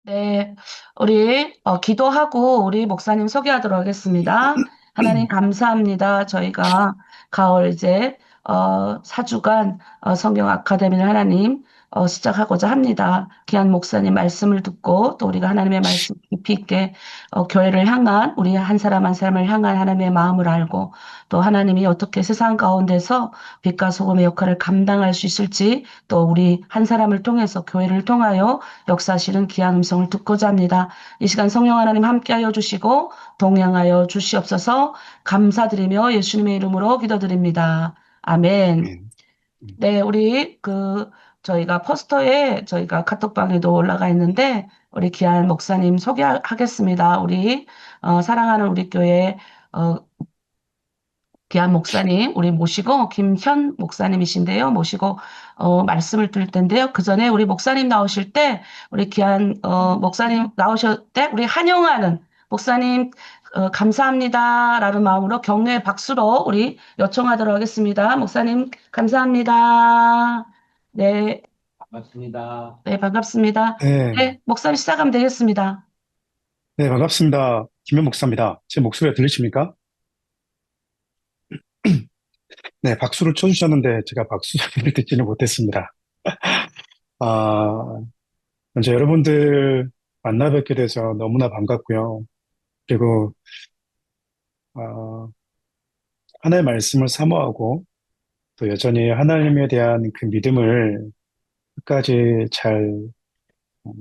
네, 우리 기도하고 우리 목사님 소개하도록 하겠습니다. 하나님 감사합니다. 저희가 가을 이제 4주간 성경 아카데미를 하나님 시작하고자 합니다. 귀한 목사님 말씀을 듣고 또 우리가 하나님의 말씀 깊이 있게 교회를 향한 우리 한 사람 한 사람을 향한 하나님의 마음을 알고 또 하나님이 어떻게 세상 가운데서 빛과 소금의 역할을 감당할 수 있을지 또 우리 한 사람을 통해서 교회를 통하여 역사하시는 귀한 음성을 듣고자 합니다. 이 시간 성령 하나님 함께하여 주시고 동행하여 주시옵소서. 감사드리며 예수님의 이름으로 기도드립니다. 아멘. 음, 음. 네, 우리 저희가 포스터에 저희가 카톡방에도 올라가 있는데 우리 귀한 목사님 소개하겠습니다. 우리 사랑하는 우리 교회 어, 귀한 목사님, 우리 모시고, 김현 목사님이신데요. 모시고, 말씀을 드릴 텐데요. 그 전에 우리 목사님 나오실 때, 우리 귀한, 목사님 나오실 때, 우리 환영하는 목사님, 감사합니다. 라는 마음으로 격려의 박수로 우리 요청하도록 하겠습니다. 목사님, 감사합니다. 네, 반갑습니다. 네, 반갑습니다. 네, 네, 목사님 시작하면 되겠습니다. 네, 반갑습니다. 김현 목사입니다. 제 목소리가 들리십니까? 네, 박수를 쳐주셨는데 제가 박수 소리를 듣지는 못했습니다. 아, 먼저 여러분들 만나 뵙게 돼서 너무나 반갑고요. 그리고 아, 하나의 말씀을 사모하고 또 여전히 하나님에 대한 그 믿음을 끝까지 잘 어,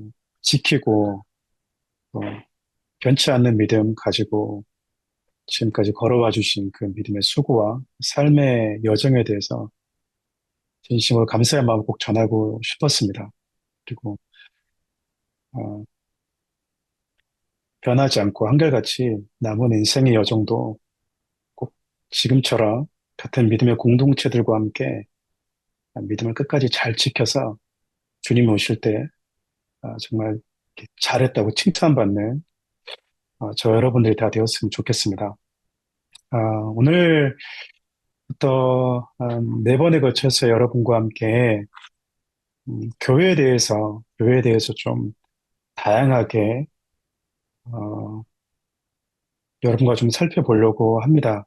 지키고 또 변치 않는 믿음 가지고 지금까지 걸어와 주신 그 믿음의 수고와 삶의 여정에 대해서 진심으로 감사의 마음 꼭 전하고 싶었습니다. 그리고 어, 변하지 않고 한결같이 남은 인생의 여정도 꼭 지금처럼 같은 믿음의 공동체들과 함께 믿음을 끝까지 잘 지켜서 주님이 오실 때 정말 이렇게 잘했다고 칭찬받는 저 여러분들이 다 되었으면 좋겠습니다. 오늘부터 네 번에 걸쳐서 여러분과 함께 교회에 대해서 좀 다양하게 어, 여러분과 좀 살펴보려고 합니다.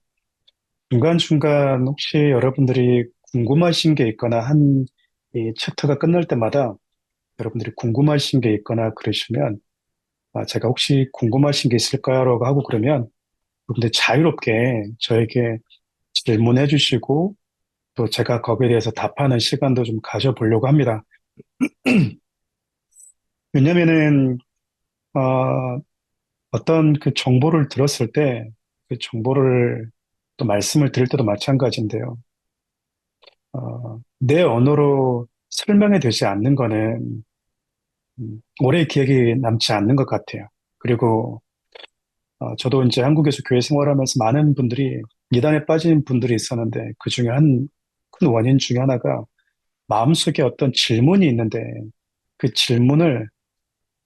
중간중간 혹시 여러분들이 궁금하신 게 있거나 이 챕터가 끝날 때마다 여러분들이 궁금하신 게 있거나 그러시면 제가 혹시 궁금하신 게 있을까요?라고 하고 그러면 여러분들 자유롭게 저에게 질문해 주시고 또 제가 거기에 대해서 답하는 시간도 좀 가져보려고 합니다. 왜냐면은 어떤 그 정보를 들었을 때 그 정보를 또 말씀을 드릴 때도 마찬가지인데요. 내 언어로 설명이 되지 않는 거는 오래 기억이 남지 않는 것 같아요. 그리고 저도 이제 한국에서 교회 생활하면서 많은 분들이 이단에 빠진 분들이 있었는데 그 중에 한 큰 원인 중에 하나가 마음속에 어떤 질문이 있는데 그 질문을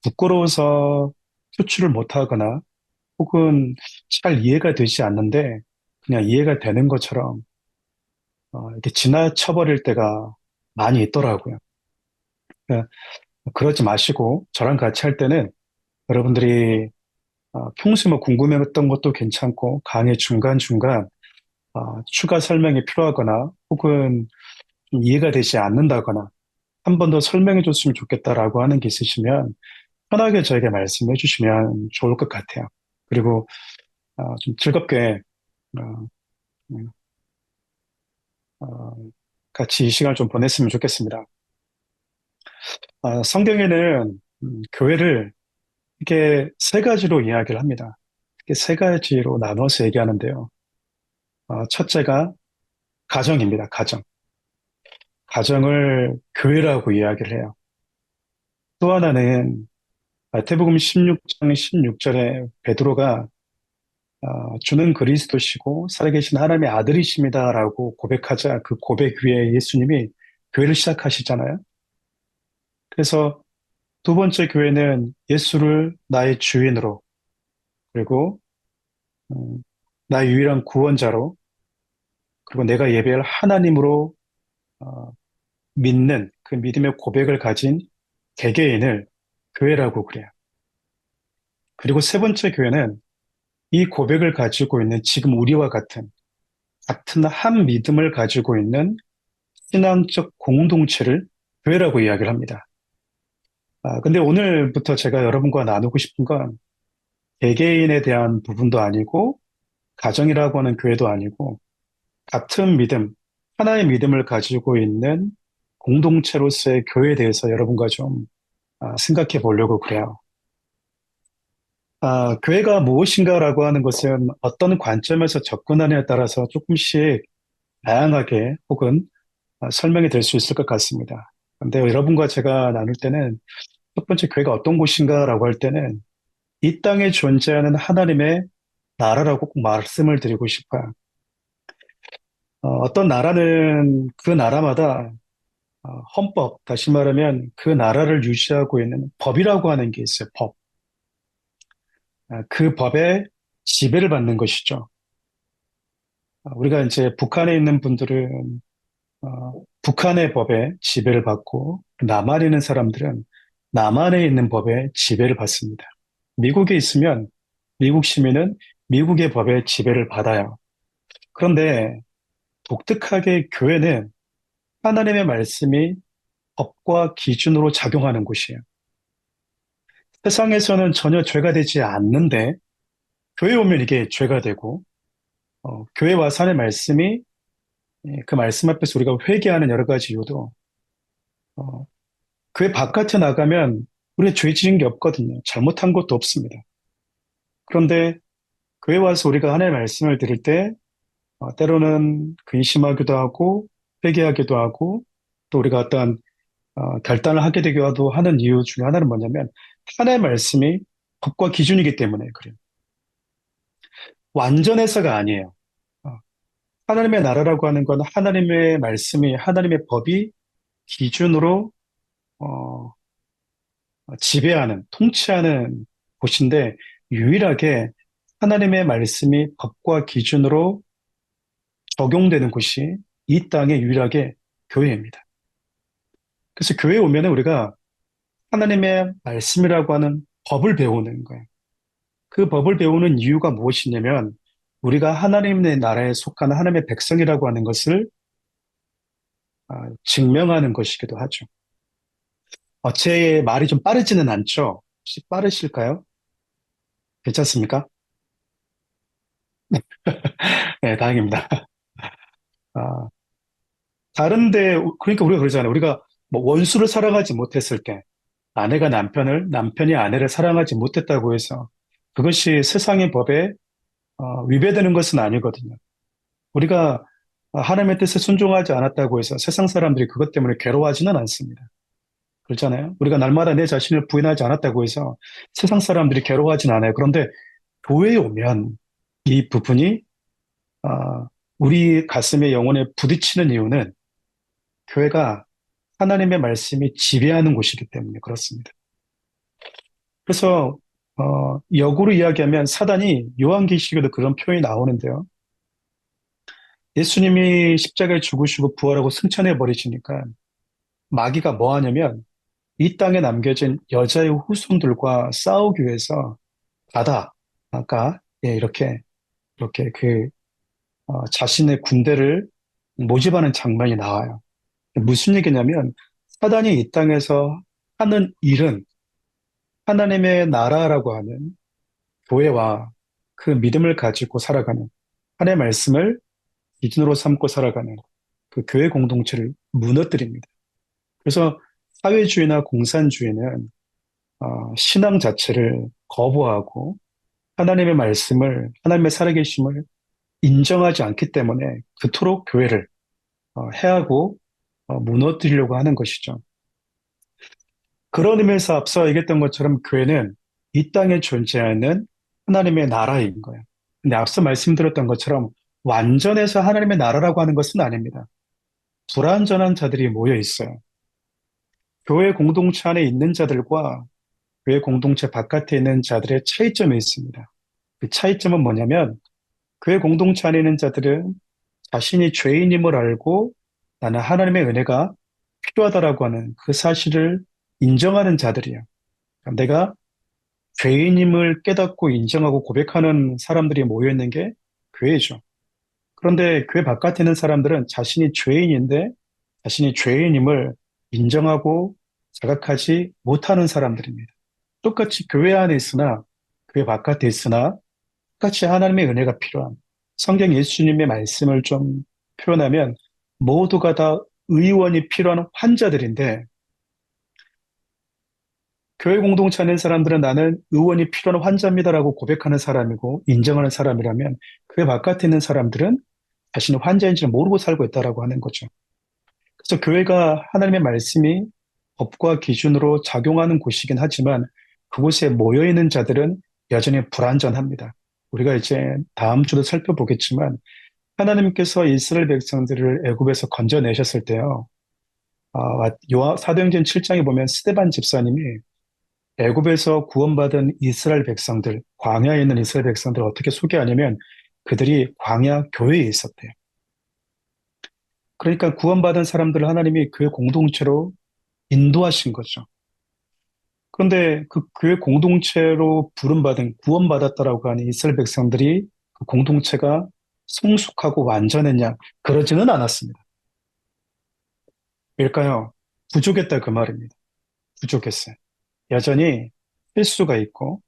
부끄러워서 표출을 못하거나 혹은 잘 이해가 되지 않는데 그냥 이해가 되는 것처럼 이렇게 지나쳐버릴 때가 많이 있더라고요. 그러니까 그러지 마시고 저랑 같이 할 때는 여러분들이 평소에 뭐 궁금했던 것도 괜찮고 강의 중간중간 추가 설명이 필요하거나 혹은 좀 이해가 되지 않는다거나 한 번 더 설명해 줬으면 좋겠다라고 하는 게 있으시면 편하게 저에게 말씀해 주시면 좋을 것 같아요. 그리고 좀 즐겁게 어, 음, 어, 같이 이 시간을 좀 보냈으면 좋겠습니다. 성경에는 교회를 이렇게 세 가지로 이야기를 합니다. 이렇게 세 가지로 나눠서 얘기하는데요. 첫째가 가정입니다. 가정. 가정을 교회라고 이야기를 해요. 또 하나는 마태복음 16장 16절에 베드로가 주는 그리스도시고 살아계신 하나님의 아들이십니다라고 고백하자 그 고백 위에 예수님이 교회를 시작하시잖아요. 그래서 두 번째 교회는 예수를 나의 주인으로 그리고 음, 나의 유일한 구원자로 그리고 내가 예배할 하나님으로 어, 믿는 그 믿음의 고백을 가진 개개인을 교회라고 그래요. 그리고 세 번째 교회는 이 고백을 가지고 있는 지금 우리와 같은 한 믿음을 가지고 있는 신앙적 공동체를 교회라고 이야기를 합니다. 근데 오늘부터 제가 여러분과 나누고 싶은 건 개개인에 대한 부분도 아니고 가정이라고 하는 교회도 아니고 같은 믿음, 하나의 믿음을 가지고 있는 공동체로서의 교회에 대해서 여러분과 좀 생각해 보려고 그래요. 교회가 무엇인가라고 하는 것은 어떤 관점에서 접근하느냐에 따라서 조금씩 다양하게 혹은 설명이 될 수 있을 것 같습니다. 근데 여러분과 제가 나눌 때는 첫 번째 교회가 어떤 곳인가라고 할 때는 이 땅에 존재하는 하나님의 나라라고 꼭 말씀을 드리고 싶어요. 어떤 나라는 그 나라마다 헌법, 다시 말하면 그 나라를 유지하고 있는 법이라고 하는 게 있어요. 법. 그 법에 지배를 받는 것이죠. 우리가 이제 북한에 있는 분들은 북한의 법에 지배를 받고 남한에 있는 사람들은 남한에 있는 법에 지배를 받습니다. 미국에 있으면 미국 시민은 미국의 법에 지배를 받아요. 그런데 독특하게 교회는 하나님의 말씀이 법과 기준으로 작용하는 곳이에요. 세상에서는 전혀 죄가 되지 않는데 교회 오면 이게 죄가 되고 교회 와서 하는 말씀이 그 말씀 앞에서 우리가 회개하는 여러 가지 이유도 어, 교회 바깥에 나가면 우리가 죄 지은 게 없거든요. 잘못한 것도 없습니다. 그런데 교회 와서 우리가 하나님의 말씀을 들을 때 때로는 근심하기도 하고 회개하기도 하고 또 우리가 어떤 결단을 하게 되기도 하는 이유 중에 하나는 뭐냐면 하나님의 말씀이 법과 기준이기 때문에 그래요. 완전해서가 아니에요. 어, 하나님의 나라라고 하는 건 하나님의 말씀이 하나님의 법이 기준으로 어, 지배하는 통치하는 곳인데 유일하게 하나님의 말씀이 법과 기준으로 적용되는 곳이 이 땅에 유일하게 교회입니다. 그래서 교회에 오면은 우리가 하나님의 말씀이라고 하는 법을 배우는 거예요. 그 법을 배우는 이유가 무엇이냐면 우리가 하나님의 나라에 속한 하나님의 백성이라고 하는 것을 증명하는 것이기도 하죠. 제 말이 좀 빠르지는 않죠? 혹시 빠르실까요? 괜찮습니까? 네, 다행입니다. 아, 다른데, 그러니까 우리가 그러잖아요. 우리가 뭐 원수를 사랑하지 못했을 때, 아내가 남편을, 남편이 아내를 사랑하지 못했다고 해서 그것이 세상의 법에 위배되는 것은 아니거든요. 우리가 하나님의 뜻에 순종하지 않았다고 해서 세상 사람들이 그것 때문에 괴로워하지는 않습니다. 그렇잖아요. 우리가 날마다 내 자신을 부인하지 않았다고 해서 세상 사람들이 괴로워하진 않아요. 그런데 교회에 오면 이 부분이 우리 가슴의 영혼에 부딪히는 이유는 교회가 하나님의 말씀이 지배하는 곳이기 때문에 그렇습니다. 그래서 역으로 이야기하면 사단이 요한계시록에도 그런 표현이 나오는데요. 예수님이 십자가에 죽으시고 부활하고 승천해 버리시니까 마귀가 뭐 하냐면 이 땅에 남겨진 여자의 후손들과 싸우기 위해서 바다, 아까 예, 이렇게 자신의 군대를 모집하는 장면이 나와요. 무슨 얘기냐면 사단이 이 땅에서 하는 일은 하나님의 나라라고 하는 교회와 그 믿음을 가지고 살아가는 하나님의 말씀을 기준으로 삼고 살아가는 그 교회 공동체를 무너뜨립니다. 그래서 사회주의나 공산주의는 신앙 자체를 거부하고 하나님의 말씀을 하나님의 살아계심을 인정하지 않기 때문에 그토록 교회를 해하고 무너뜨리려고 하는 것이죠. 그런 의미에서 앞서 얘기했던 것처럼 교회는 이 땅에 존재하는 하나님의 나라인 거예요. 근데 앞서 말씀드렸던 것처럼 완전해서 하나님의 나라라고 하는 것은 아닙니다. 불완전한 자들이 모여 있어요. 교회 공동체 안에 있는 자들과 교회 공동체 바깥에 있는 자들의 차이점이 있습니다. 그 차이점은 뭐냐면 교회 공동체 안에 있는 자들은 자신이 죄인임을 알고 나는 하나님의 은혜가 필요하다라고 하는 그 사실을 인정하는 자들이에요. 그러니까 내가 죄인임을 깨닫고 인정하고 고백하는 사람들이 모여있는 게 교회죠. 그런데 교회 바깥에 있는 사람들은 자신이 죄인인데 자신이 죄인임을 인정하고 자각하지 못하는 사람들입니다. 똑같이 교회 안에 있으나 교회 바깥에 있으나 똑같이 하나님의 은혜가 필요한 성경 예수님의 말씀을 좀 표현하면 모두가 다 의원이 필요한 환자들인데 교회 공동체 안에 있는 사람들은 나는 의원이 필요한 환자입니다라고 고백하는 사람이고 인정하는 사람이라면 교회 바깥에 있는 사람들은 자신이 환자인지를 모르고 살고 있다라고 하는 거죠. 그래서 교회가 하나님의 말씀이 법과 기준으로 작용하는 곳이긴 하지만 그곳에 모여 있는 자들은 여전히 불완전합니다. 우리가 이제 다음 주도 살펴보겠지만 하나님께서 이스라엘 백성들을 애굽에서 건져내셨을 때요. 사도행전 7장에 보면 스데반 집사님이 애굽에서 구원받은 이스라엘 백성들, 광야에 있는 이스라엘 백성들을 어떻게 소개하냐면 그들이 광야 교회에 있었대요. 그러니까 구원받은 사람들을 하나님이 교회 공동체로 인도하신 거죠. 그런데 그 교회 공동체로 부름받은 구원받았다라고 하는 이스라엘 백성들이 그 공동체가 성숙하고 완전했냐? 그러지는 않았습니다. 왜일까요? 부족했다 그 말입니다. 부족했어요. 여전히 실수가 있고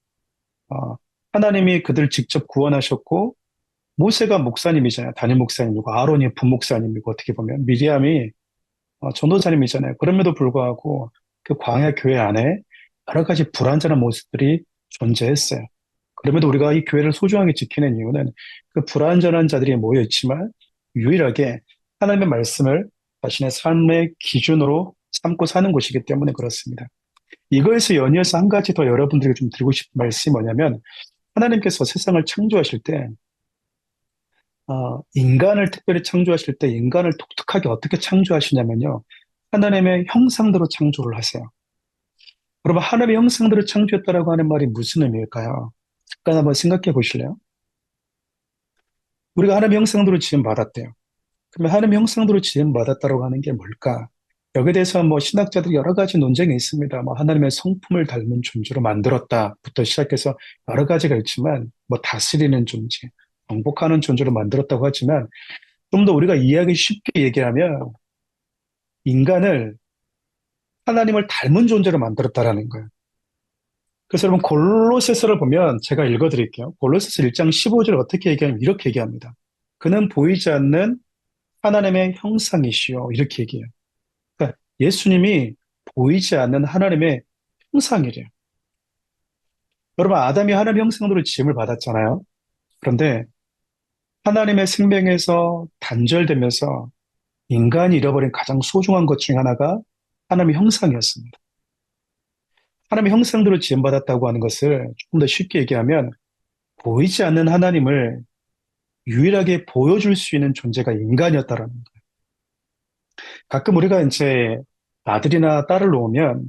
어, 하나님이 그들 직접 구원하셨고 모세가 목사님이잖아요. 담임 목사님이고 아론이 부목사님이고 어떻게 보면 미리암이 전도사님이잖아요. 그럼에도 불구하고 그 광야 교회 안에 여러 가지 불완전한 모습들이 존재했어요. 그럼에도 우리가 이 교회를 소중하게 지키는 이유는 그 불완전한 자들이 모여 있지만 유일하게 하나님의 말씀을 자신의 삶의 기준으로 삼고 사는 곳이기 때문에 그렇습니다. 이거에서 연이어서 한 가지 더 여러분들에게 좀 드리고 싶은 말씀이 뭐냐면 하나님께서 세상을 창조하실 때 인간을 특별히 창조하실 때 인간을 독특하게 어떻게 창조하시냐면요. 하나님의 형상대로 창조를 하세요. 여러분, 하나님의 형상대로 창조했다라고 하는 말이 무슨 의미일까요? 잠깐 한번 생각해 보실래요? 우리가 하나님의 형상대로 지음받았대요. 그러면 하나님의 형상대로 지음받았다라고 하는 게 뭘까? 여기에 대해서 뭐 신학자들이 여러 가지 논쟁이 있습니다. 뭐 하나님의 성품을 닮은 존재로 만들었다부터 시작해서 여러 가지가 있지만 뭐 다스리는 존재, 정복하는 존재로 만들었다고 하지만 좀 더 우리가 이해하기 쉽게 얘기하면 인간을 하나님을 닮은 존재로 만들었다라는 거예요. 그래서 여러분 골로새서를 보면 제가 읽어드릴게요. 골로새서 1장 15절 어떻게 얘기하냐면 이렇게 얘기합니다. 그는 보이지 않는 하나님의 형상이시요. 이렇게 얘기해요. 그러니까 예수님이 보이지 않는 하나님의 형상이래요. 여러분 아담이 하나님의 형상으로 지음을 받았잖아요. 그런데 하나님의 생명에서 단절되면서 인간이 잃어버린 가장 소중한 것 중에 하나가 하나님의 형상이었습니다. 하나님의 형상대로 지음받았다고 하는 것을 조금 더 쉽게 얘기하면 보이지 않는 하나님을 유일하게 보여줄 수 있는 존재가 인간이었다라는 거예요. 가끔 우리가 이제 아들이나 딸을 놓으면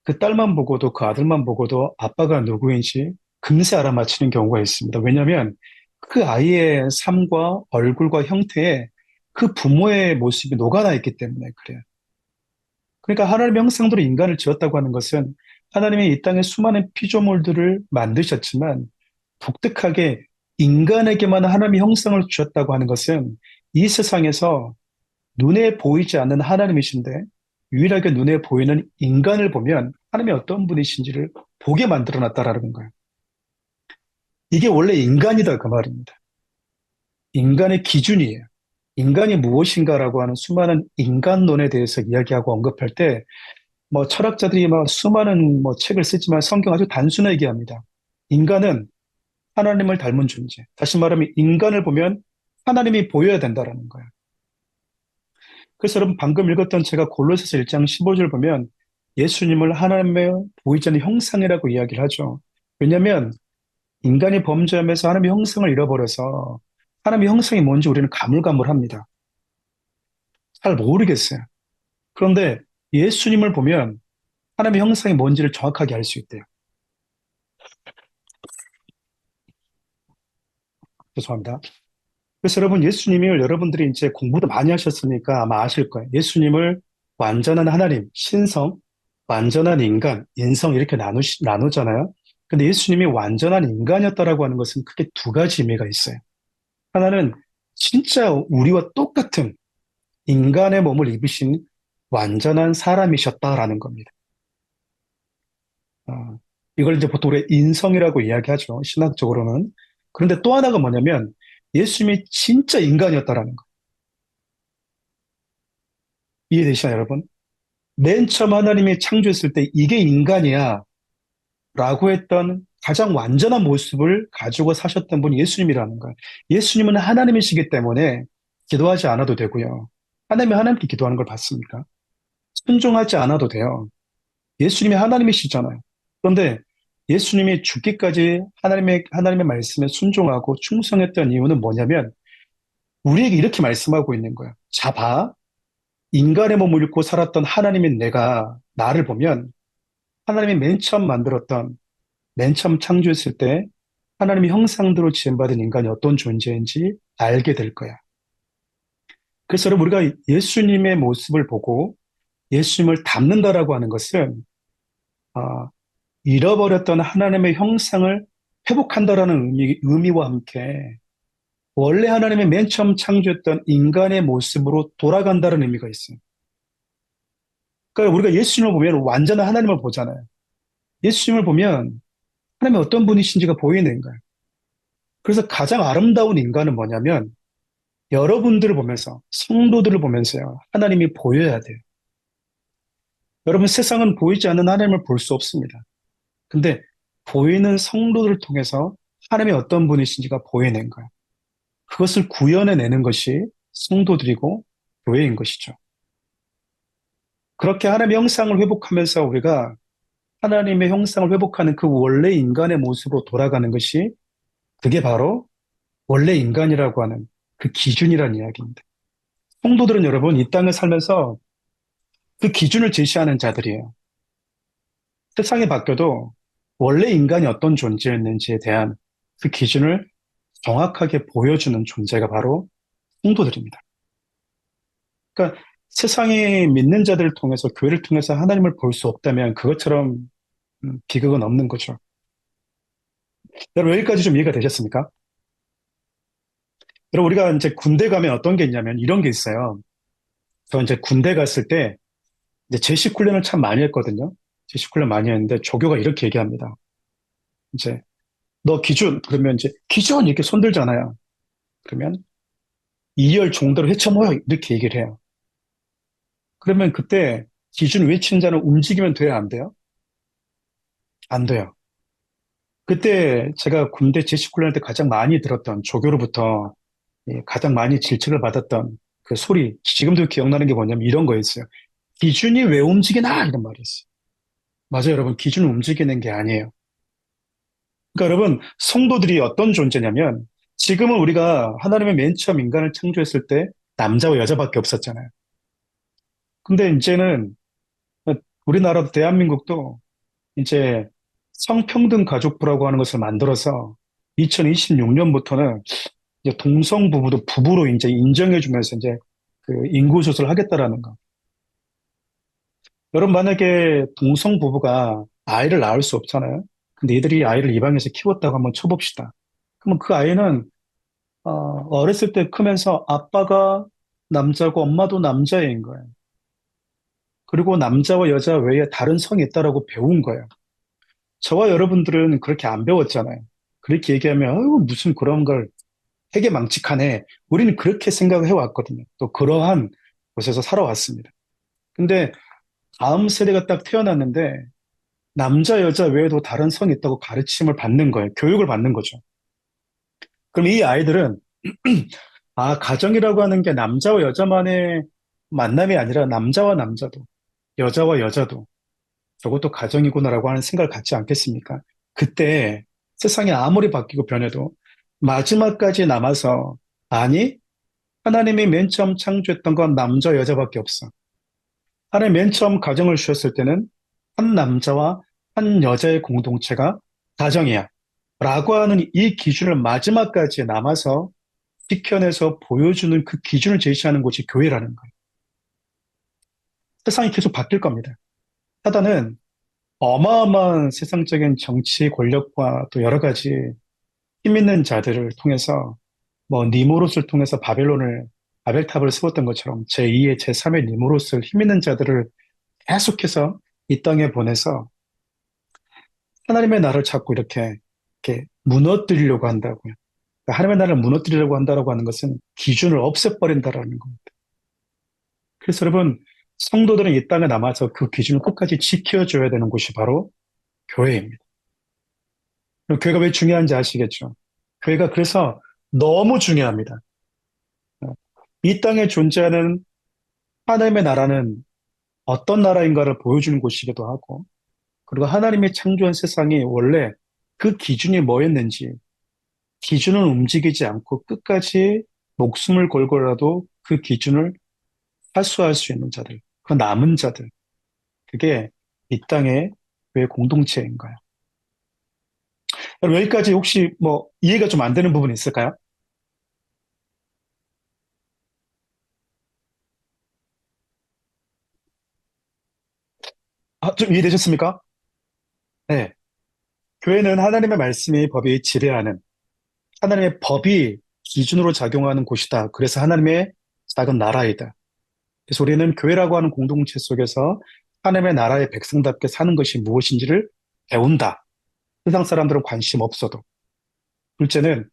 그 딸만 보고도 그 아들만 보고도 아빠가 누구인지 금세 알아맞히는 경우가 있습니다. 왜냐하면 그 아이의 삶과 얼굴과 형태에 그 부모의 모습이 녹아나 있기 때문에 그래요. 그러니까 하나님의 형상대로 인간을 지었다고 하는 것은 하나님이 이 땅에 수많은 피조물들을 만드셨지만 독특하게 인간에게만 하나님의 형상을 주셨다고 하는 것은 이 세상에서 눈에 보이지 않는 하나님이신데 유일하게 눈에 보이는 인간을 보면 하나님이 어떤 분이신지를 보게 만들어 놨다라는 거예요. 이게 원래 인간이다 그 말입니다. 인간의 기준이에요. 인간이 무엇인가라고 하는 수많은 인간론에 대해서 이야기하고 언급할 때 뭐 철학자들이 막 수많은 뭐 책을 쓰지만 성경 아주 단순하게 얘기합니다. 인간은 하나님을 닮은 존재. 다시 말하면 인간을 보면 하나님이 보여야 된다라는 거예요. 그래서 여러분 방금 읽었던 제가 골로새서 1장 15절 보면 예수님을 하나님의 보이지 않는 형상이라고 이야기를 하죠. 왜냐하면 인간이 범죄하면서 하나님의 형상을 잃어버려서 하나님의 형상이 뭔지 우리는 가물가물합니다. 잘 모르겠어요. 그런데 예수님을 보면 하나님의 형상이 뭔지를 정확하게 알 수 있대요. 죄송합니다. 그래서 여러분 예수님을 여러분들이 이제 공부도 많이 하셨으니까 아마 아실 거예요. 예수님을 완전한 하나님, 신성, 완전한 인간, 인성 이렇게 나누잖아요. 근데 예수님이 완전한 인간이었다라고 하는 것은 크게 두 가지 의미가 있어요. 하나는 진짜 우리와 똑같은 인간의 몸을 입으신 완전한 사람이셨다라는 겁니다. 어, 이걸 이제 보통 우리가 인성이라고 이야기하죠. 신학적으로는. 그런데 또 하나가 뭐냐면 예수님이 진짜 인간이었다라는 거. 이해되시나요, 여러분? 맨 처음 하나님이 창조했을 때 이게 인간이야 라고 했던 가장 완전한 모습을 가지고 사셨던 분이 예수님이라는 거예요. 예수님은 하나님이시기 때문에 기도하지 않아도 되고요. 하나님이 하나님께 기도하는 걸 받습니까? 순종하지 않아도 돼요. 예수님이 하나님이시잖아요. 그런데 예수님이 죽기까지 하나님의 말씀에 순종하고 충성했던 이유는 뭐냐면 우리에게 이렇게 말씀하고 있는 거예요. 자, 봐. 인간의 몸을 입고 살았던 하나님인 내가 나를 보면 하나님이 맨 처음 창조했을 때 하나님의 형상대로 지음받은 인간이 어떤 존재인지 알게 될 거야. 그래서 여러분, 우리가 예수님의 모습을 보고 예수님을 닮는다라고 하는 것은 아, 잃어버렸던 하나님의 형상을 회복한다라는 의미와 함께 원래 하나님의 맨 처음 창조했던 인간의 모습으로 돌아간다는 의미가 있어요. 그러니까 우리가 예수님을 보면 완전한 하나님을 보잖아요. 예수님을 보면 하나님이 어떤 분이신지가 보이는 거예요. 그래서 가장 아름다운 인간은 뭐냐면 여러분들을 보면서, 성도들을 보면서요, 하나님이 보여야 돼요. 여러분, 세상은 보이지 않는 하나님을 볼 수 없습니다. 근데 보이는 성도들을 통해서 하나님이 어떤 분이신지가 보여낸 거예요. 그것을 구현해내는 것이 성도들이고 교회인 것이죠. 그렇게 하나님의 형상을 회복하면서 우리가 하나님의 형상을 회복하는 그 원래 인간의 모습으로 돌아가는 것이 그게 바로 원래 인간이라고 하는 그 기준이라는 이야기입니다. 성도들은 여러분 이 땅에 살면서 그 기준을 제시하는 자들이에요. 세상이 바뀌어도 원래 인간이 어떤 존재였는지에 대한 그 기준을 정확하게 보여주는 존재가 바로 성도들입니다. 그러니까 세상이 믿는 자들을 통해서 교회를 통해서 하나님을 볼 수 없다면 그것처럼 비극은 없는 거죠. 여러분 여기까지 좀 이해가 되셨습니까? 여러분 우리가 이제 군대 가면 어떤 게 있냐면 이런 게 있어요. 저 이제 군대 갔을 때 이제 제식 훈련을 참 많이 했거든요. 제식 훈련 많이 했는데 조교가 이렇게 얘기합니다. 이제 너 기준 그러면 이제 기준 이렇게 손들잖아요. 그러면 이열 종대로 헤쳐 모여 이렇게 얘기를 해요. 그러면 그때 기준 외치는 자는 움직이면 돼요, 안 돼요? 안 돼요. 그때 제가 군대 제식 훈련할 때 가장 많이 들었던 조교로부터 가장 많이 질책을 받았던 그 소리 지금도 기억나는 게 뭐냐면 이런 거였어요. 기준이 왜 움직이나 이런 말이었어요. 맞아요, 여러분. 기준은 움직이는 게 아니에요. 그러니까 여러분, 성도들이 어떤 존재냐면 지금은 우리가 하나님의 맨 처음 인간을 창조했을 때 남자와 여자밖에 없었잖아요. 근데 이제는 우리나라도 대한민국도 이제 성평등 가족부라고 하는 것을 만들어서 2026년부터는 이제 동성 부부도 부부로 이제 인정해주면서 이제 그 인구 조절을 하겠다라는 거. 여러분 만약에 동성 부부가 아이를 낳을 수 없잖아요. 근데 이들이 아이를 입양해서 키웠다고 한번 쳐봅시다. 그러면 그 아이는 어렸을 때 크면서 아빠가 남자고 엄마도 남자인 거예요. 그리고 남자와 여자 외에 다른 성이 있다라고 배운 거예요. 저와 여러분들은 그렇게 안 배웠잖아요. 그렇게 얘기하면 무슨 그런 걸 되게 망측하네. 우리는 그렇게 생각을 해왔거든요. 또 그러한 곳에서 살아왔습니다. 근데 다음 세대가 딱 태어났는데 남자, 여자 외에도 다른 성이 있다고 가르침을 받는 거예요. 교육을 받는 거죠. 그럼 이 아이들은 가정이라고 하는 게 남자와 여자만의 만남이 아니라 남자와 남자도, 여자와 여자도 저것도 가정이구나라고 하는 생각을 갖지 않겠습니까? 그때 세상이 아무리 바뀌고 변해도 마지막까지 남아서 아니, 하나님이 맨 처음 창조했던 건 남자, 여자밖에 없어. 하나님 맨 처음 가정을 주셨을 때는 한 남자와 한 여자의 공동체가 가정이야. 라고 하는 이 기준을 마지막까지 남아서 지켜내서 보여주는 그 기준을 제시하는 곳이 교회라는 거예요. 세상이 계속 바뀔 겁니다. 사단은 어마어마한 세상적인 정치 권력과 또 여러 가지 힘 있는 자들을 통해서 뭐 니무롯을 통해서 바벨탑을 세웠던 것처럼 제2의 제3의 니무롯을 힘 있는 자들을 계속해서 이 땅에 보내서 하나님의 나라를 자꾸 이렇게 무너뜨리려고 한다고요. 그러니까 하나님의 나라를 무너뜨리려고 한다라고 하는 것은 기준을 없애버린다라는 겁니다. 그래서 여러분, 성도들은 이 땅에 남아서 그 기준을 끝까지 지켜줘야 되는 곳이 바로 교회입니다. 그럼 교회가 왜 중요한지 아시겠죠? 교회가 그래서 너무 중요합니다. 이 땅에 존재하는 하나님의 나라는 어떤 나라인가를 보여주는 곳이기도 하고, 그리고 하나님이 창조한 세상이 원래 그 기준이 뭐였는지, 기준은 움직이지 않고 끝까지 목숨을 걸고라도 그 기준을 하수할 수 있는 자들, 그 남은 자들, 그게 이 땅의 교회 공동체인 거예요. 여러분, 여기까지 혹시 뭐 이해가 좀 안 되는 부분이 있을까요? 아, 좀 이해되셨습니까? 네. 교회는 하나님의 말씀이 법이 지배하는 하나님의 법이 기준으로 작용하는 곳이다. 그래서 하나님의 작은 나라이다. 그래서 우리는 교회라고 하는 공동체 속에서 하나님의 나라의 백성답게 사는 것이 무엇인지를 배운다. 세상 사람들은 관심 없어도. 둘째는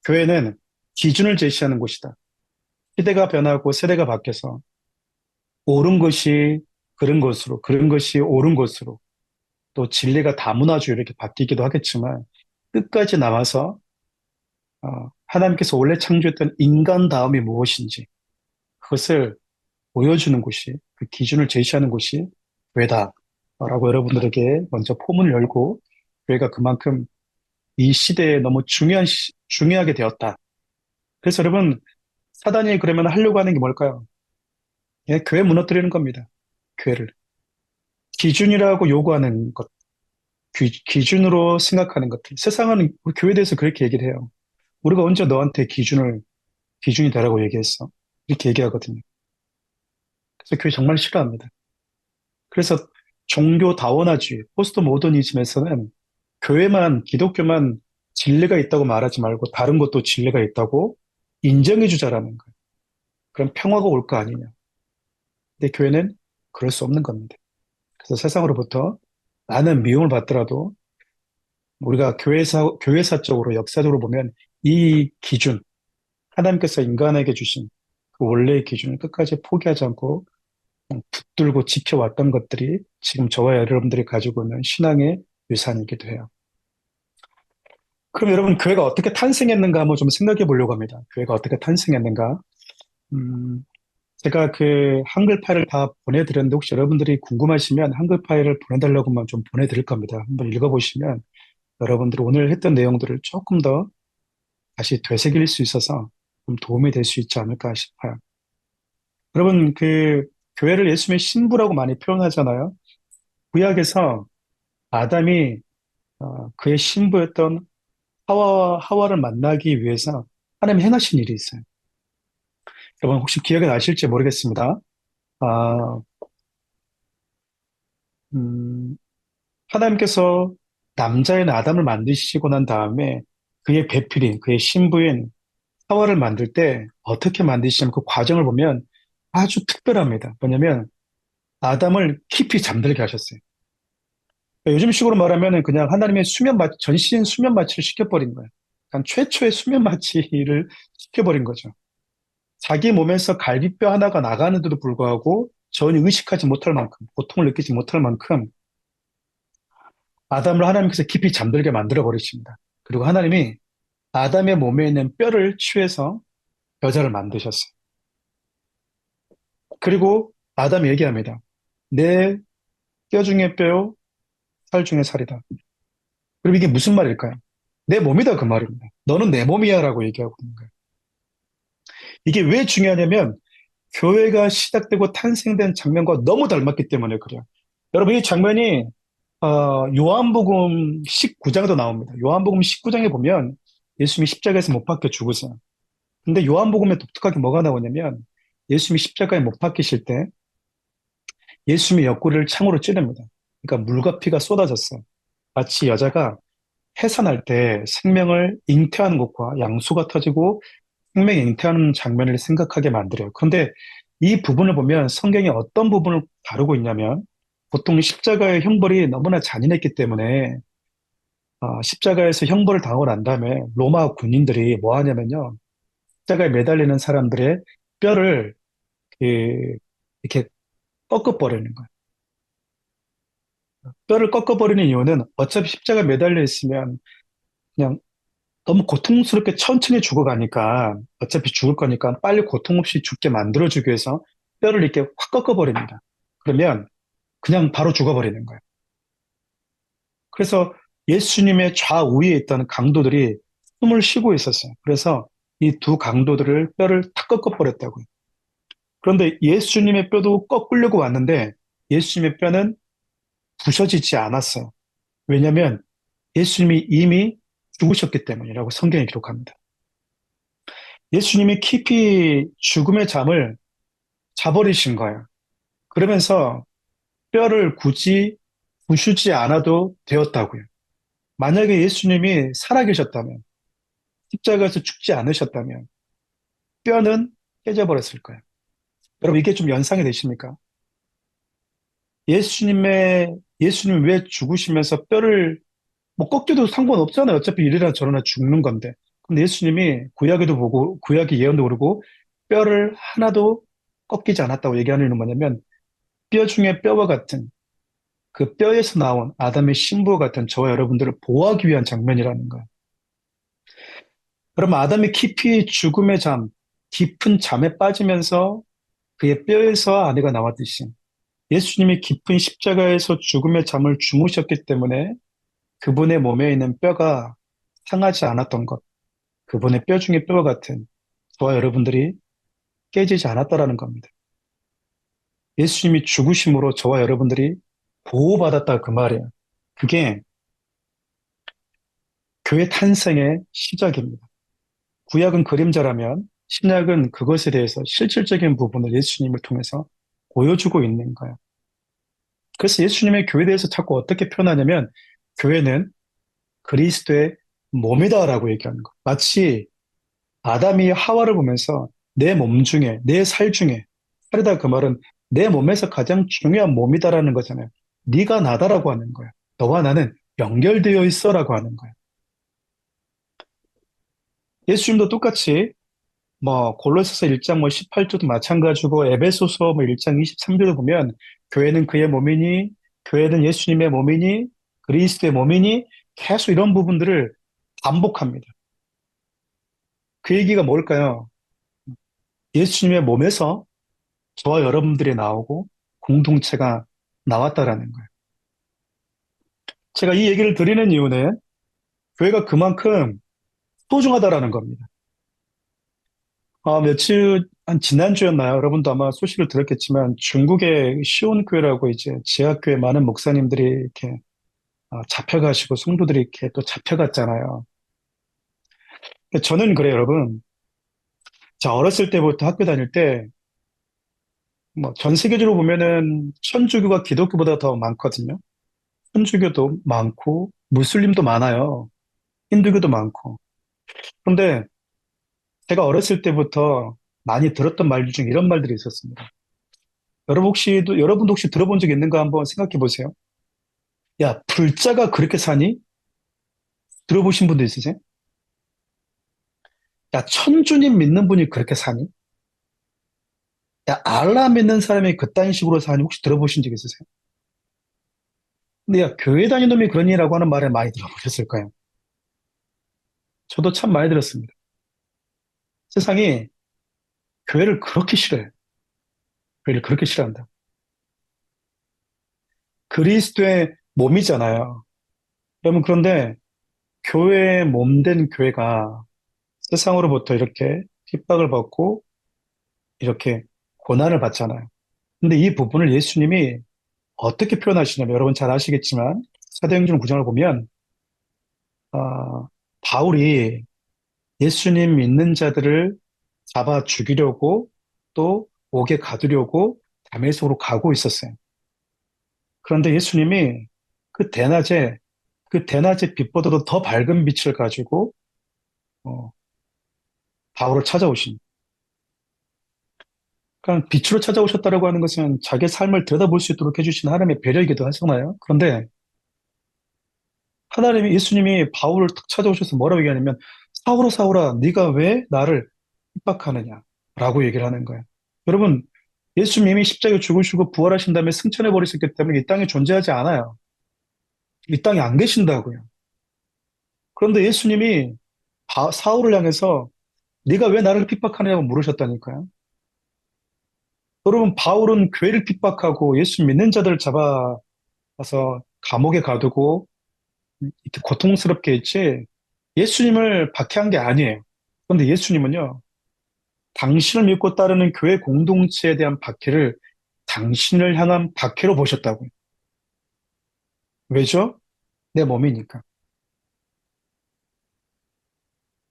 교회는 기준을 제시하는 곳이다. 시대가 변하고 세대가 바뀌어서 옳은 것이 그른 것으로, 그른 것이 옳은 것으로, 또 진리가 다문화주의 이렇게 바뀌기도 하겠지만 끝까지 남아서 하나님께서 원래 창조했던 인간다움이 무엇인지 그것을 보여주는 곳이, 그 기준을 제시하는 곳이 교회다라고 여러분들에게 먼저 포문을 열고 교회가 그만큼 이 시대에 너무 중요하게 되었다. 그래서 여러분, 사단이 그러면 하려고 하는 게 뭘까요? 예, 교회 무너뜨리는 겁니다. 교회를. 기준이라고 요구하는 것, 기준으로 생각하는 것들. 세상은 우리 교회에 대해서 그렇게 얘기를 해요. 우리가 언제 너한테 기준이 되라고 얘기했어? 이렇게 얘기하거든요. 그래서 교회 정말 싫어합니다. 그래서 종교 다원화주의, 포스트 모더니즘에서는 기독교만 진리가 있다고 말하지 말고 다른 것도 진리가 있다고 인정해 주자라는 거예요. 그럼 평화가 올 거 아니냐. 근데 교회는 그럴 수 없는 겁니다. 그래서 세상으로부터 많은 미움을 받더라도 우리가 교회사적으로 역사적으로 보면 이 기준, 하나님께서 인간에게 주신 그 원래의 기준을 끝까지 포기하지 않고 붙들고 지켜왔던 것들이 지금 저와 여러분들이 가지고 있는 신앙의 유산이기도 해요. 그럼 여러분, 교회가 어떻게 탄생했는가 한번 좀 생각해 보려고 합니다. 교회가 어떻게 탄생했는가? 음, 제가 그 한글 파일을 다 보내드렸는데 혹시 여러분들이 궁금하시면 한글 파일을 보내달라고만 좀 보내드릴 겁니다. 한번 읽어보시면 여러분들 오늘 했던 내용들을 조금 더 다시 되새길 수 있어서 좀 도움이 될 수 있지 않을까 싶어요. 여러분, 그 교회를 예수님의 신부라고 많이 표현하잖아요. 구약에서 아담이 그의 신부였던 하와를 만나기 위해서 하나님이 행하신 일이 있어요. 여러분 혹시 기억이 나실지 모르겠습니다. 아, 음, 하나님께서 남자인 아담을 만드시고 난 다음에 그의 배필인, 그의 신부인 하와를 만들 때 어떻게 만드시냐면 그 과정을 보면 아주 특별합니다. 뭐냐면 아담을 깊이 잠들게 하셨어요. 요즘 식으로 말하면 그냥 하나님의 전신 수면 마취를 시켜버린 거예요. 그러니까 최초의 수면 마취를 시켜버린 거죠. 자기 몸에서 갈비뼈 하나가 나가는데도 불구하고 전혀 의식하지 못할 만큼, 고통을 느끼지 못할 만큼 아담을 하나님께서 깊이 잠들게 만들어 버리십니다. 그리고 하나님이 아담의 몸에 있는 뼈를 취해서 여자를 만드셨어요. 그리고 아담이 얘기합니다. 내 뼈 중에 뼈요, 살 중에 살이다. 그럼 이게 무슨 말일까요? 내 몸이다 그 말입니다. 너는 내 몸이야라고 얘기하고 있는 거예요. 이게 왜 중요하냐면 교회가 시작되고 탄생된 장면과 너무 닮았기 때문에 그래요. 여러분 이 장면이 요한복음 19장에도 나옵니다. 요한복음 19장에 보면 예수님이 십자가에서 못 박혀 죽으세요. 근데 요한복음에 독특하게 뭐가 나오냐면 예수님이 십자가에 못 박히실 때 예수님이 옆구리를 창으로 찌릅니다. 그러니까 물과 피가 쏟아졌어요. 마치 여자가 해산할 때 생명을 잉태하는 것과 양수가 터지고 생명 잉태하는 장면을 생각하게 만들어요. 그런데 이 부분을 보면 성경이 어떤 부분을 다루고 있냐면 보통 십자가의 형벌이 너무나 잔인했기 때문에 십자가에서 형벌을 당하고 난 다음에 로마 군인들이 뭐 하냐면요. 십자가에 매달리는 사람들의 뼈를 그, 이렇게 꺾어버리는 거예요. 뼈를 꺾어버리는 이유는 어차피 십자가에 매달려 있으면 그냥 너무 고통스럽게 천천히 죽어가니까 어차피 죽을 거니까 빨리 고통 없이 죽게 만들어주기 위해서 뼈를 이렇게 확 꺾어버립니다. 그러면 그냥 바로 죽어버리는 거예요. 그래서 예수님의 좌우에 있던 강도들이 숨을 쉬고 있었어요. 그래서 이 두 강도들을 뼈를 탁 꺾어버렸다고요. 그런데 예수님의 뼈도 꺾으려고 왔는데 예수님의 뼈는 부서지지 않았어요. 왜냐하면 예수님이 이미 죽으셨기 때문이라고 성경이 기록합니다. 예수님이 깊이 죽음의 잠을 자버리신 거예요. 그러면서 뼈를 굳이 부수지 않아도 되었다고요. 만약에 예수님이 살아계셨다면, 십자가에서 죽지 않으셨다면, 뼈는 깨져버렸을 거예요. 여러분, 이게 좀 연상이 되십니까? 예수님 왜 죽으시면서 뼈를, 뭐 꺾여도 상관없잖아요. 어차피 이래나 저래나 죽는 건데. 근데 예수님이 구약에도 보고, 구약의 예언도 그러고, 뼈를 하나도 꺾이지 않았다고 얘기하는 이유는 뭐냐면, 뼈 중에 뼈와 같은, 그 뼈에서 나온 아담의 신부와 같은 저와 여러분들을 보호하기 위한 장면이라는 거예요. 그럼 아담이 깊이 죽음의 잠, 깊은 잠에 빠지면서 그의 뼈에서 아내가 나왔듯이 예수님이 깊은 십자가에서 죽음의 잠을 주무셨기 때문에 그분의 몸에 있는 뼈가 상하지 않았던 것, 그분의 뼈 중에 뼈와 같은 저와 여러분들이 깨지지 않았다라는 겁니다. 예수님이 죽으심으로 저와 여러분들이 보호받았다 그 말이에요. 그게 교회 탄생의 시작입니다. 구약은 그림자라면 신약은 그것에 대해서 실질적인 부분을 예수님을 통해서 보여주고 있는 거예요. 그래서 예수님의 교회에 대해서 자꾸 어떻게 표현하냐면 교회는 그리스도의 몸이다라고 얘기하는 거. 마치 아담이 하와를 보면서 내 몸 중에, 내 살 중에, 살이다 그 말은 내 몸에서 가장 중요한 몸이다라는 거잖아요. 네가 나다라고 하는 거예요. 너와 나는 연결되어 있어라고 하는 거예요. 예수님도 똑같이 뭐 골로새서 1장 뭐 18절도 마찬가지고 에베소서 뭐 1장 23절도 보면 교회는 그의 몸이니 교회는 예수님의 몸이니 그리스도의 몸이니 계속 이런 부분들을 반복합니다. 그 얘기가 뭘까요? 예수님의 몸에서 저와 여러분들이 나오고 공동체가 나왔다라는 거예요. 제가 이 얘기를 드리는 이유는 교회가 그만큼 소중하다라는 겁니다. 한 지난주였나요? 여러분도 아마 소식을 들었겠지만 중국의 시온교회라고 이제 지하교회 많은 목사님들이 이렇게 잡혀가시고 성도들이 이렇게 또 잡혀갔잖아요. 저는 그래요, 여러분. 자, 어렸을 때부터 학교 다닐 때, 뭐, 전 세계적으로 보면은 천주교가 기독교보다 더 많거든요. 천주교도 많고, 무슬림도 많아요. 힌두교도 많고. 그런데 제가 어렸을 때부터 많이 들었던 말 중에 이런 말들이 있었습니다. 여러분도 혹시 들어본 적 있는가 한번 생각해 보세요. 야, 불자가 그렇게 사니? 들어보신 분도 있으세요? 야, 천주님 믿는 분이 그렇게 사니? 야, 알라 믿는 사람이 그딴 식으로 사니? 혹시 들어보신 적 있으세요? 근데 야, 교회 다니는 놈이 그러니라고 하는 말을 많이 들어보셨을 거예요. 저도 참 많이 들었습니다. 세상이 교회를 그렇게 싫어해요. 교회를 그렇게 싫어한다. 그리스도의 몸이잖아요. 여러분, 그런데 교회의 몸된 교회가 세상으로부터 이렇게 핍박을 받고 이렇게 고난을 받잖아요. 근데 이 부분을 예수님이 어떻게 표현하시냐면 여러분 잘 아시겠지만 사도행전 9장을 보면 아, 바울이 예수님 믿는 자들을 잡아 죽이려고 또 옥에 가두려고 다메섹으로 가고 있었어요. 그런데 예수님이 그 대낮에, 그 대낮의 빛보다도 더 밝은 빛을 가지고, 어, 바울을 찾아오신. 그러니까 빛으로 찾아오셨다라고 하는 것은 자기의 삶을 들여다볼 수 있도록 해주신 하나님의 배려이기도 하잖아요. 그런데 하나님이, 예수님이 바울을 탁 찾아오셔서 뭐라고 얘기하냐면, 사울아, 사울아, 네가 왜 나를 핍박하느냐? 라고 얘기를 하는 거예요. 여러분, 예수님이 십자가에 죽으시고 부활하신 다음에 승천해 버리셨기 때문에 이 땅에 존재하지 않아요. 이 땅에 안 계신다고요. 그런데 예수님이 사울을 향해서 네가 왜 나를 핍박하느냐고 물으셨다니까요. 여러분, 바울은 교회를 핍박하고 예수 믿는 자들을 잡아서 감옥에 가두고 이렇게 고통스럽게 했지 예수님을 박해한 게 아니에요. 그런데 예수님은요, 당신을 믿고 따르는 교회 공동체에 대한 박해를 당신을 향한 박해로 보셨다고요. 왜죠? 내 몸이니까.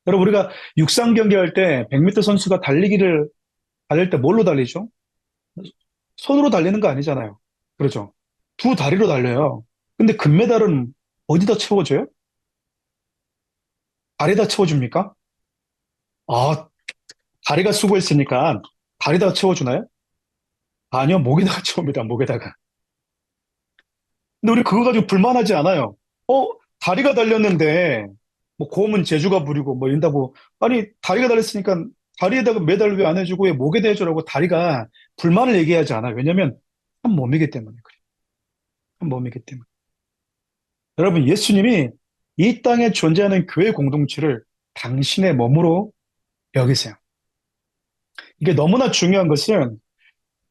여러분, 우리가 육상 경기할 때 100m 선수가 달릴 때 뭘로 달리죠? 손으로 달리는 거 아니잖아요. 그렇죠? 두 다리로 달려요. 근데 금메달은 어디다 채워줘요? 다리에다 채워줍니까? 아, 다리가 수고했으니까 다리에다 채워주나요? 아니요, 목에다가 채웁니다, 목에다가. 근데 우리 그거 가지고 불만하지 않아요. 어, 다리가 달렸는데, 뭐, 고음은 재주가 부리고, 뭐, 이런다고. 아니, 다리가 달렸으니까, 다리에다가 메달 왜 안 해주고, 왜 목에다 해주라고 다리가 불만을 얘기하지 않아요. 왜냐면, 한 몸이기 때문에 그래요. 한 몸이기 때문에. 여러분, 예수님이 이 땅에 존재하는 교회 공동체를 당신의 몸으로 여기세요. 이게 너무나 중요한 것은,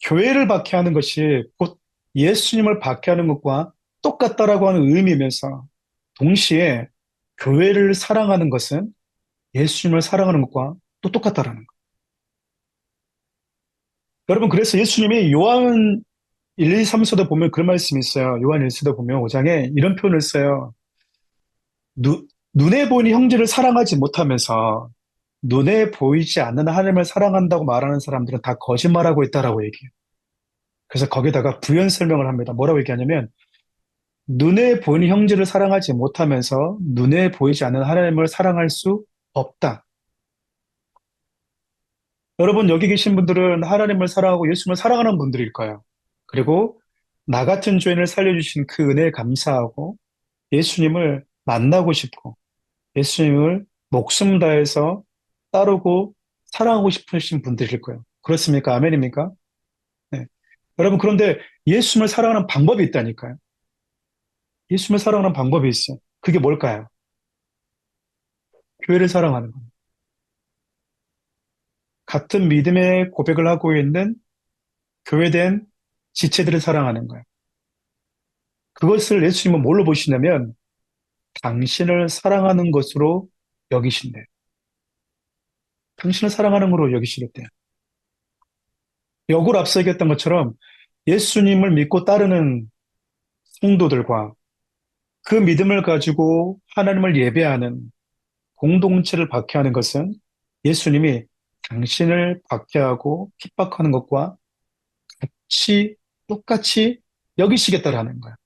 교회를 박해하는 것이 곧 예수님을 박해하는 것과 똑같다라고 하는 의미이면서 동시에 교회를 사랑하는 것은 예수님을 사랑하는 것과 또 똑같다라는 것. 여러분, 그래서 예수님이 요한 1, 2, 3서도 보면 그런 말씀이 있어요. 요한 1서도 보면 5장에 이런 표현을 써요. 눈에 보이는 형제를 사랑하지 못하면서 눈에 보이지 않는 하나님을 사랑한다고 말하는 사람들은 다 거짓말하고 있다라고 얘기해요. 그래서 거기다가 부연 설명을 합니다. 뭐라고 얘기하냐면 눈에 보이는 형제를 사랑하지 못하면서 눈에 보이지 않는 하나님을 사랑할 수 없다. 여러분, 여기 계신 분들은 하나님을 사랑하고 예수님을 사랑하는 분들일 거예요. 그리고 나 같은 죄인을 살려주신 그 은혜에 감사하고 예수님을 만나고 싶고 예수님을 목숨 다해서 따르고 사랑하고 싶으신 분들일 거예요. 그렇습니까? 아멘입니까? 네. 여러분, 그런데 예수님을 사랑하는 방법이 있다니까요. 예수님을 사랑하는 방법이 있어요. 그게 뭘까요? 교회를 사랑하는 겁니다. 같은 믿음의 고백을 하고 있는 교회된 지체들을 사랑하는 거예요. 그것을 예수님은 뭘로 보시냐면 당신을 사랑하는 것으로 여기신대. 당신을 사랑하는 것으로 여기시겠대요. 역을 앞서 얘기했던 것처럼 예수님을 믿고 따르는 성도들과 그 믿음을 가지고 하나님을 예배하는 공동체를 박해하는 것은 예수님이 당신을 박해하고 핍박하는 것과 똑같이 여기시겠다라는 거예요.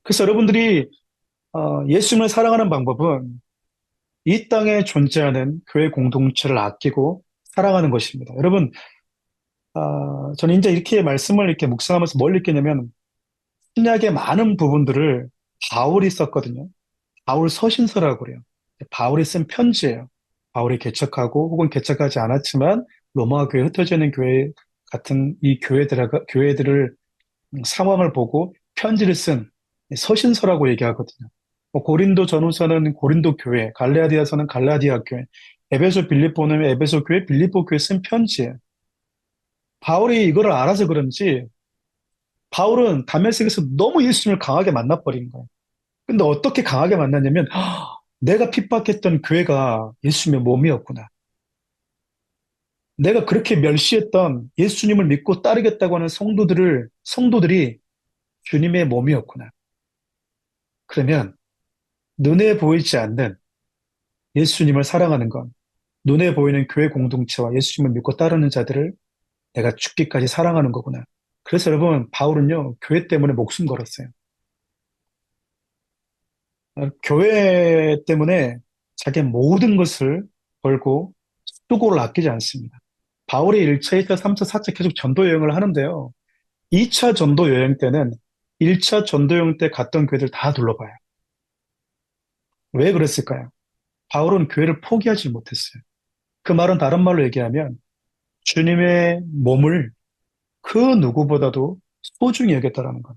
그래서 여러분들이 예수님을 사랑하는 방법은 이 땅에 존재하는 교회 공동체를 아끼고 사랑하는 것입니다. 여러분, 저는 이제 이렇게 말씀을 이렇게 묵상하면서 뭘 느끼냐면 신약의 많은 부분들을 바울이 썼거든요. 바울 서신서라고 그래요. 바울이 쓴 편지예요. 바울이 개척하고 혹은 개척하지 않았지만 로마 교회에 흩어져 있는 교회 같은 이 교회들을 상황을 보고 편지를 쓴 서신서라고 얘기하거든요. 뭐 고린도 전후서는 고린도 교회, 갈라디아서는 갈라디아 교회, 에베소 빌립보는 에베소 교회, 빌립보 교회 쓴 편지예요. 바울이 이거를 알아서 그런지 바울은 다메섹에서 너무 예수님을 강하게 만나버린 거예요. 근데 어떻게 강하게 만났냐면 내가 핍박했던 교회가 예수님의 몸이었구나. 내가 그렇게 멸시했던 예수님을 믿고 따르겠다고 하는 성도들이 주님의 몸이었구나. 그러면 눈에 보이지 않는 예수님을 사랑하는 건 눈에 보이는 교회 공동체와 예수님을 믿고 따르는 자들을 내가 죽기까지 사랑하는 거구나. 그래서 여러분, 바울은요, 교회 때문에 목숨 걸었어요. 교회 때문에 자기 모든 것을 걸고 수고를 아끼지 않습니다. 바울이 1차, 2차, 3차, 4차 계속 전도 여행을 하는데요. 2차 전도 여행 때는 1차 전도 여행 때 갔던 교회들 다 둘러봐요. 왜 그랬을까요? 바울은 교회를 포기하지 못했어요. 그 말은 다른 말로 얘기하면 주님의 몸을 그 누구보다도 소중히 여겼다라는 것.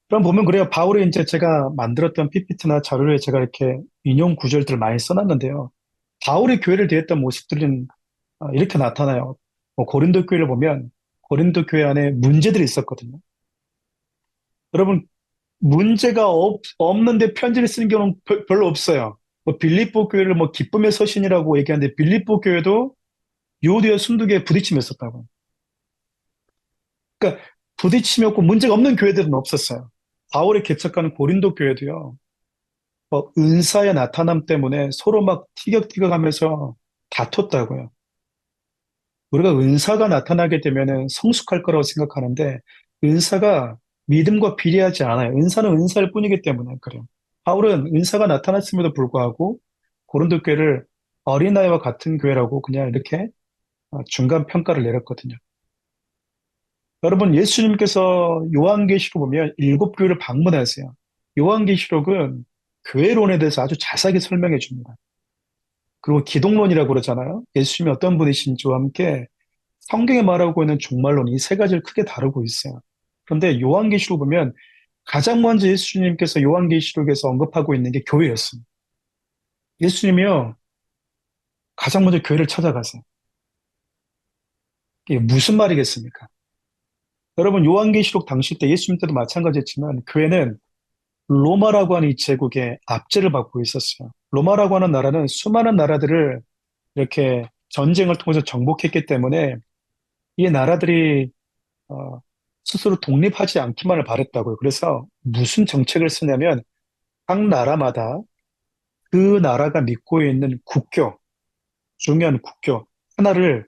그럼 보면 그래요. 바울이 이제 제가 만들었던 PPT나 자료에 제가 이렇게 인용 구절들을 많이 써놨는데요. 바울이 교회를 대했던 모습들은 이렇게 나타나요. 뭐 고린도 교회를 보면 고린도 교회 안에 문제들이 있었거든요. 여러분, 문제가 없는데 편지를 쓰는 경우는 별로 없어요. 뭐 빌립보 교회를 뭐 기쁨의 서신이라고 얘기하는데 빌립보 교회도 유오디아 순두개에 부딪힘이 있었다고. 그러니까 부딪힘이 없고 문제가 없는 교회들은 없었어요. 바울이 개척하는 고린도 교회도요. 은사의 나타남 때문에 서로 막 티격태격하면서 다퉜다고요. 우리가 은사가 나타나게 되면은 성숙할 거라고 생각하는데 은사가 믿음과 비례하지 않아요. 은사는 은사일 뿐이기 때문에 그래요. 바울은 은사가 나타났음에도 불구하고 고린도 교회를 어린아이와 같은 교회라고 그냥 이렇게 중간 평가를 내렸거든요. 여러분, 예수님께서 요한계시록 보면 7교회를 방문하세요. 요한계시록은 교회론에 대해서 아주 자세하게 설명해 줍니다. 그리고 기독론이라고 그러잖아요. 예수님이 어떤 분이신지와 함께 성경에 말하고 있는 종말론 이 세 가지를 크게 다루고 있어요. 그런데 요한계시록 보면 가장 먼저 예수님께서 요한계시록에서 언급하고 있는 게 교회였습니다. 예수님이요, 가장 먼저 교회를 찾아가세요. 이게 무슨 말이겠습니까? 여러분, 요한계시록 당시 때 예수님 때도 마찬가지였지만 교회는 로마라고 하는 이 제국의 압제를 받고 있었어요. 로마라고 하는 나라는 수많은 나라들을 이렇게 전쟁을 통해서 정복했기 때문에 이 나라들이 어, 스스로 독립하지 않기만을 바랬다고요. 그래서 무슨 정책을 쓰냐면 각 나라마다 그 나라가 믿고 있는 국교, 중요한 국교 하나를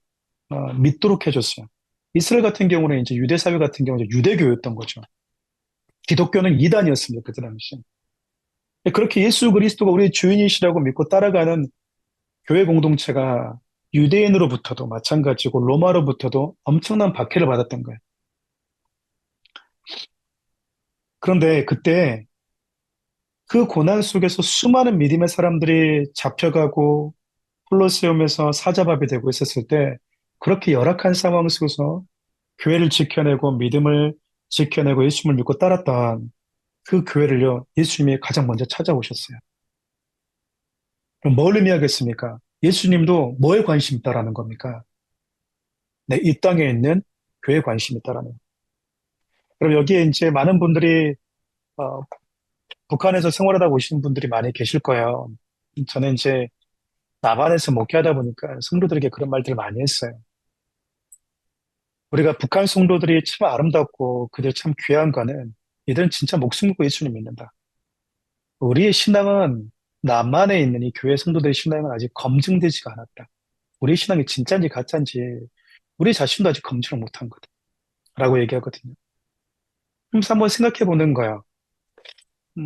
믿도록 해줬어요. 이스라엘 같은 경우는 이제 유대 사회 같은 경우는 유대교였던 거죠. 기독교는 이단이었습니다. 그때 당시. 그렇게 예수 그리스도가 우리의 주인이시라고 믿고 따라가는 교회 공동체가 유대인으로부터도 마찬가지고 로마로부터도 엄청난 박해를 받았던 거예요. 그런데 그때 그 고난 속에서 수많은 믿음의 사람들이 잡혀가고 콜로세움에서 사자밥이 되고 있었을 때 그렇게 열악한 상황 속에서 교회를 지켜내고 믿음을 지켜내고 예수님을 믿고 따랐던 그 교회를요, 예수님이 가장 먼저 찾아오셨어요. 그럼 뭘 의미하겠습니까? 예수님도 뭐에 관심 있다라는 겁니까? 네, 이 땅에 있는 교회에 관심 있다라는. 그럼 여기에 이제 많은 분들이 어, 북한에서 생활하다 오신 분들이 많이 계실 거예요. 저는 이제 남한에서 목회하다 보니까 성도들에게 그런 말들을 많이 했어요. 우리가 북한 성도들이 참 아름답고 그들 참 귀한 거는 이들은 진짜 목숨 걸고 예수님 믿는다. 우리의 신앙은 남한에 있는 이 교회 성도들의 신앙은 아직 검증되지가 않았다. 우리의 신앙이 진짜인지 가짜인지 우리 자신도 아직 검증을 못한 거다. 라고 얘기하거든요. 그래서 한번 생각해 보는 거야.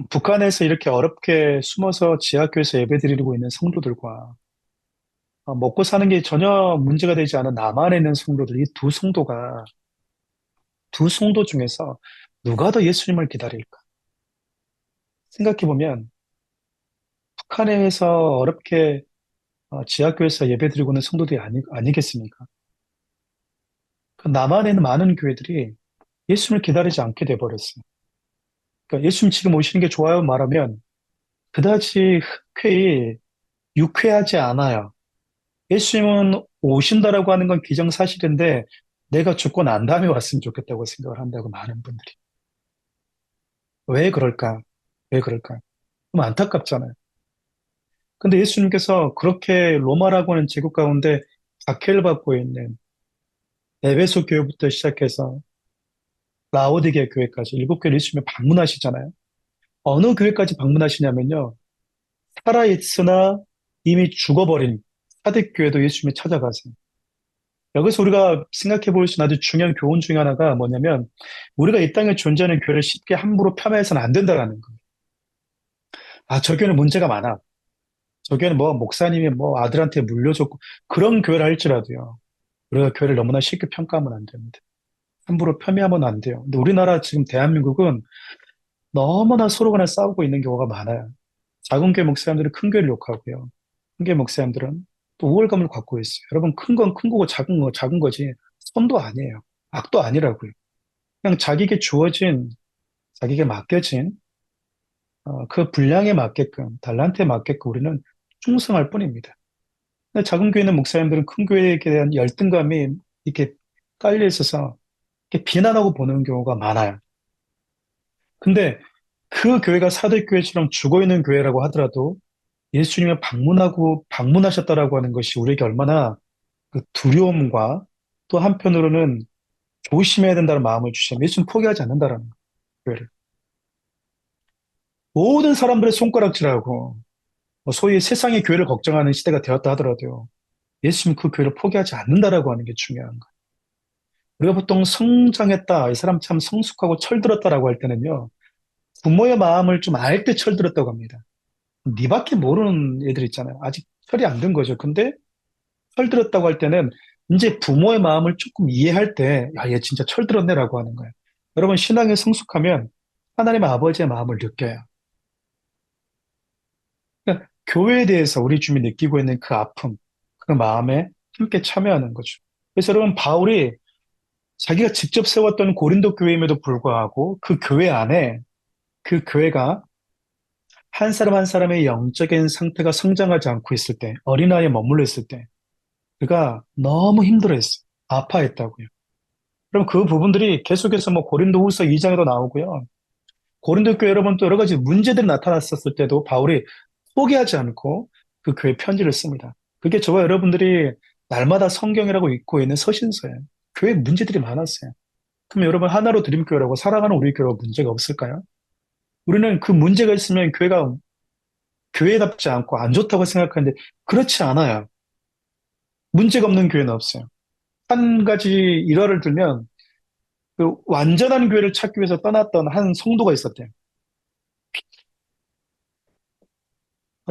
북한에서 이렇게 어렵게 숨어서 지하교에서 예배드리고 있는 성도들과 먹고 사는 게 전혀 문제가 되지 않은 남한에 있는 성도들, 이 두 성도 중에서 누가 더 예수님을 기다릴까? 생각해보면 북한에서 어렵게 지하교에서 예배드리고 있는 성도들이 아니겠습니까? 그 남한에 있는 많은 교회들이 예수님을 기다리지 않게 돼버렸어요. 그러니까 예수님 지금 오시는 게 좋아요 말하면 그다지 흔쾌히 유쾌하지 않아요. 예수님은 오신다라고 하는 건 기정사실인데 내가 죽고 난 다음에 왔으면 좋겠다고 생각을 한다고 많은 분들이. 왜 그럴까? 왜 그럴까? 좀 안타깝잖아요. 근데 예수님께서 그렇게 로마라고 하는 제국 가운데 박해를 받고 있는 에베소 교회부터 시작해서 라오디게 교회까지 7교회를 예수님이 방문하시잖아요. 어느 교회까지 방문하시냐면요. 살아있으나 이미 죽어버린 사대 교회도 예수님이 찾아가세요. 여기서 우리가 생각해 볼 수 있는 아주 중요한 교훈 중에 하나가 뭐냐면, 우리가 이 땅에 존재하는 교회를 쉽게 함부로 폄하해서는 안 된다라는 거예요. 아, 저 교회는 문제가 많아. 저 교회는 뭐 목사님이 뭐 아들한테 물려줬고, 그런 교회를 할지라도요. 우리가 교회를 너무나 쉽게 평가하면 안 됩니다. 함부로 폄훼하면 안 돼요. 근데 우리나라 지금 대한민국은 너무나 서로 간에 싸우고 있는 경우가 많아요. 작은 교회 목사님들은 큰 교회를 욕하고요. 큰 교회 목사님들은 또 우월감을 갖고 있어요. 여러분, 큰 건 큰 거고 작은 건 작은 거지. 선도 아니에요. 악도 아니라고요. 그냥 자기에게 주어진, 자기에게 맡겨진 그 분량에 맞게끔, 달란트에 맞게끔 우리는 충성할 뿐입니다. 근데 작은 교회 있는 목사님들은 큰 교회에 대한 열등감이 이렇게 깔려 있어서 이렇게 비난하고 보는 경우가 많아요. 근데 그 교회가 사도교회처럼 죽어있는 교회라고 하더라도 예수님을 방문하셨다라고 하는 것이 우리에게 얼마나 그 두려움과 또 한편으로는 조심해야 된다는 마음을 주시면 예수님 포기하지 않는다라는 거예요, 교회를. 모든 사람들의 손가락질하고 소위 세상의 교회를 걱정하는 시대가 되었다 하더라도요. 예수님 그 교회를 포기하지 않는다라고 하는 게 중요한 거예요. 우리가 보통 성장했다, 이 사람 참 성숙하고 철들었다라고 할 때는요. 부모의 마음을 좀 알 때 철들었다고 합니다. 니밖에 모르는 애들 있잖아요. 아직 철이 안 든 거죠. 근데 철들었다고 할 때는 이제 부모의 마음을 조금 이해할 때, 야, 얘 진짜 철들었네라고 하는 거예요. 여러분, 신앙에 성숙하면 하나님의 아버지의 마음을 느껴요. 그러니까 교회에 대해서 우리 주님이 느끼고 있는 그 아픔, 그 마음에 함께 참여하는 거죠. 그래서 여러분, 바울이 자기가 직접 세웠던 고린도 교회임에도 불구하고 그 교회 안에 그 교회가 한 사람 한 사람의 영적인 상태가 성장하지 않고 있을 때, 어린아이에 머물러 있을 때, 그가 너무 힘들어했어요. 아파했다고요. 그럼 그 부분들이 계속해서 뭐 고린도후서 2장에도 나오고요. 고린도 교회 여러분 또 여러 가지 문제들이 나타났었을 때도 바울이 포기하지 않고 그 교회 편지를 씁니다. 그게 저와 여러분들이 날마다 성경이라고 읽고 있는 서신서예요. 교회 문제들이 많았어요. 그럼 여러분 하나로 드림교회라고 사랑하는 우리 교회가 문제가 없을까요? 우리는 그 문제가 있으면 교회가 교회답지 않고 안 좋다고 생각하는데 그렇지 않아요. 문제가 없는 교회는 없어요. 한 가지 일화를 들면 그 완전한 교회를 찾기 위해서 떠났던 한 성도가 있었대요.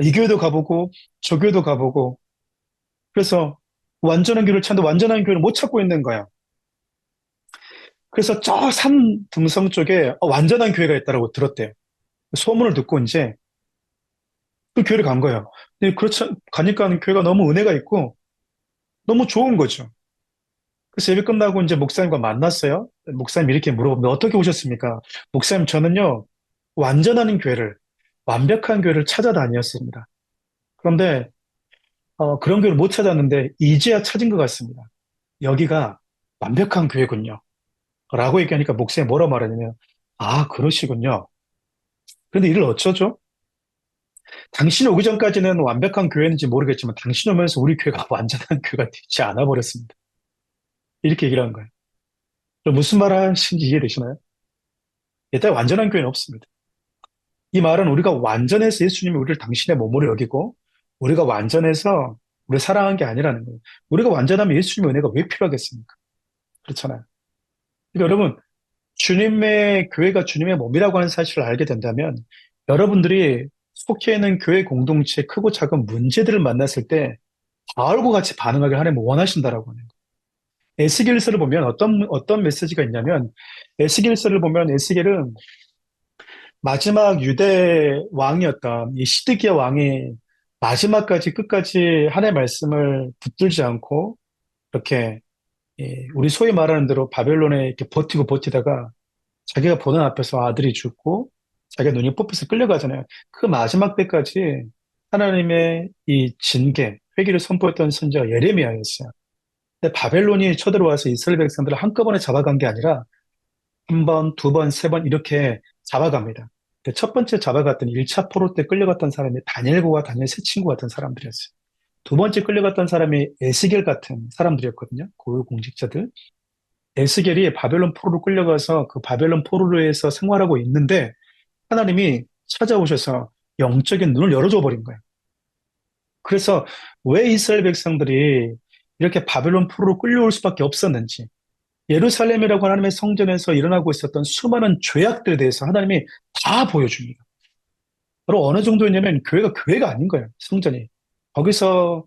이 교회도 가보고 저 교회도 가보고 그래서 완전한 교회를 찾는데 완전한 교회를 못 찾고 있는 거야. 그래서 저 산 등성 쪽에 완전한 교회가 있다고 들었대요. 소문을 듣고 이제 그 교회를 간 거예요. 근데 그렇지 가니까 교회가 너무 은혜가 있고 너무 좋은 거죠. 그래서 예배 끝나고 이제 목사님과 만났어요. 목사님 이렇게 물어보면 어떻게 오셨습니까? 목사님 저는요 완전한 교회를 완벽한 교회를 찾아다녔습니다. 그런데 그런 교회를 못 찾았는데 이제야 찾은 것 같습니다. 여기가 완벽한 교회군요. 라고 얘기하니까 목사님이 뭐라 말하냐면 아 그러시군요. 그런데 이를 어쩌죠? 당신이 오기 전까지는 완벽한 교회인지 모르겠지만 당신이 오면서 우리 교회가 완전한 교회가 되지 않아 버렸습니다. 이렇게 얘기를 한 거예요. 무슨 말 하시는지 이해되시나요? 일단 완전한 교회는 없습니다. 이 말은 우리가 완전해서 예수님이 우리를 당신의 몸으로 여기고 우리가 완전해서 우리를 사랑한 게 아니라는 거예요. 우리가 완전하면 예수님의 은혜가 왜 필요하겠습니까? 그렇잖아요. 그러니까 여러분, 주님의 교회가 주님의 몸이라고 하는 사실을 알게 된다면 여러분들이 속해 있는 교회 공동체의 크고 작은 문제들을 만났을 때 바울과 같이 반응하길 하나님 원하신다라고 하는 거예요. 에스겔서를 보면 어떤 메시지가 있냐면 에스겔서를 보면 에스겔은 마지막 유대 왕이었던 이 시드기야 왕이 마지막까지 끝까지 하나님의 말씀을 붙들지 않고 이렇게 우리 소위 말하는 대로 바벨론에 이렇게 버티고 버티다가 자기가 보는 앞에서 아들이 죽고 자기가 눈이 뽑혀서 끌려가잖아요. 그 마지막 때까지 하나님의 이 징계, 회개를 선포했던 선지자 예레미야였어요. 근데 바벨론이 쳐들어와서 이스라엘 백성들을 한꺼번에 잡아간 게 아니라 한 번, 두 번, 세 번 이렇게 잡아갑니다. 근데 첫 번째 잡아갔던 1차 포로 때 끌려갔던 사람이 다니엘과 다니엘 세 친구 같은 사람들이었어요. 두 번째 끌려갔던 사람이 에스겔 같은 사람들이었거든요. 고위 공직자들. 에스겔이 바벨론 포로로 끌려가서 그 바벨론 포로로에서 생활하고 있는데 하나님이 찾아오셔서 영적인 눈을 열어줘 버린 거예요. 그래서 왜 이스라엘 백성들이 이렇게 바벨론 포로로 끌려올 수밖에 없었는지, 예루살렘이라고 하나님의 성전에서 일어나고 있었던 수많은 죄악들에 대해서 하나님이 다 보여줍니다. 바로 어느 정도였냐면 교회가 아닌 거예요. 성전이. 거기서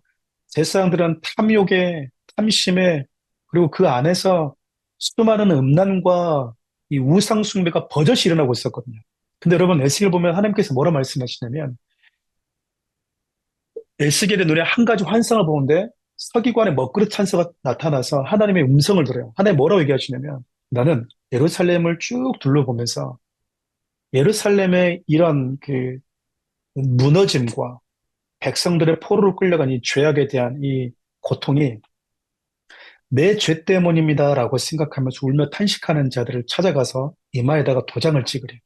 제사장들은 탐욕에, 탐심에, 그리고 그 안에서 수많은 음란과 이 우상 숭배가 버젓이 일어나고 있었거든요. 근데 여러분 에스겔 보면 하나님께서 뭐라 말씀하시냐면 에스겔의 눈에 한 가지 환상을 보는데 서기관의 먹그릇 찬스가 나타나서 하나님의 음성을 들어요. 하나님 뭐라고 얘기하시냐면 나는 예루살렘을 쭉 둘러보면서 예루살렘의 이런 그 무너짐과 백성들의 포로로 끌려간 이 죄악에 대한 이 고통이 내 죄 때문입니다라고 생각하면서 울며 탄식하는 자들을 찾아가서 이마에다가 도장을 찍으래.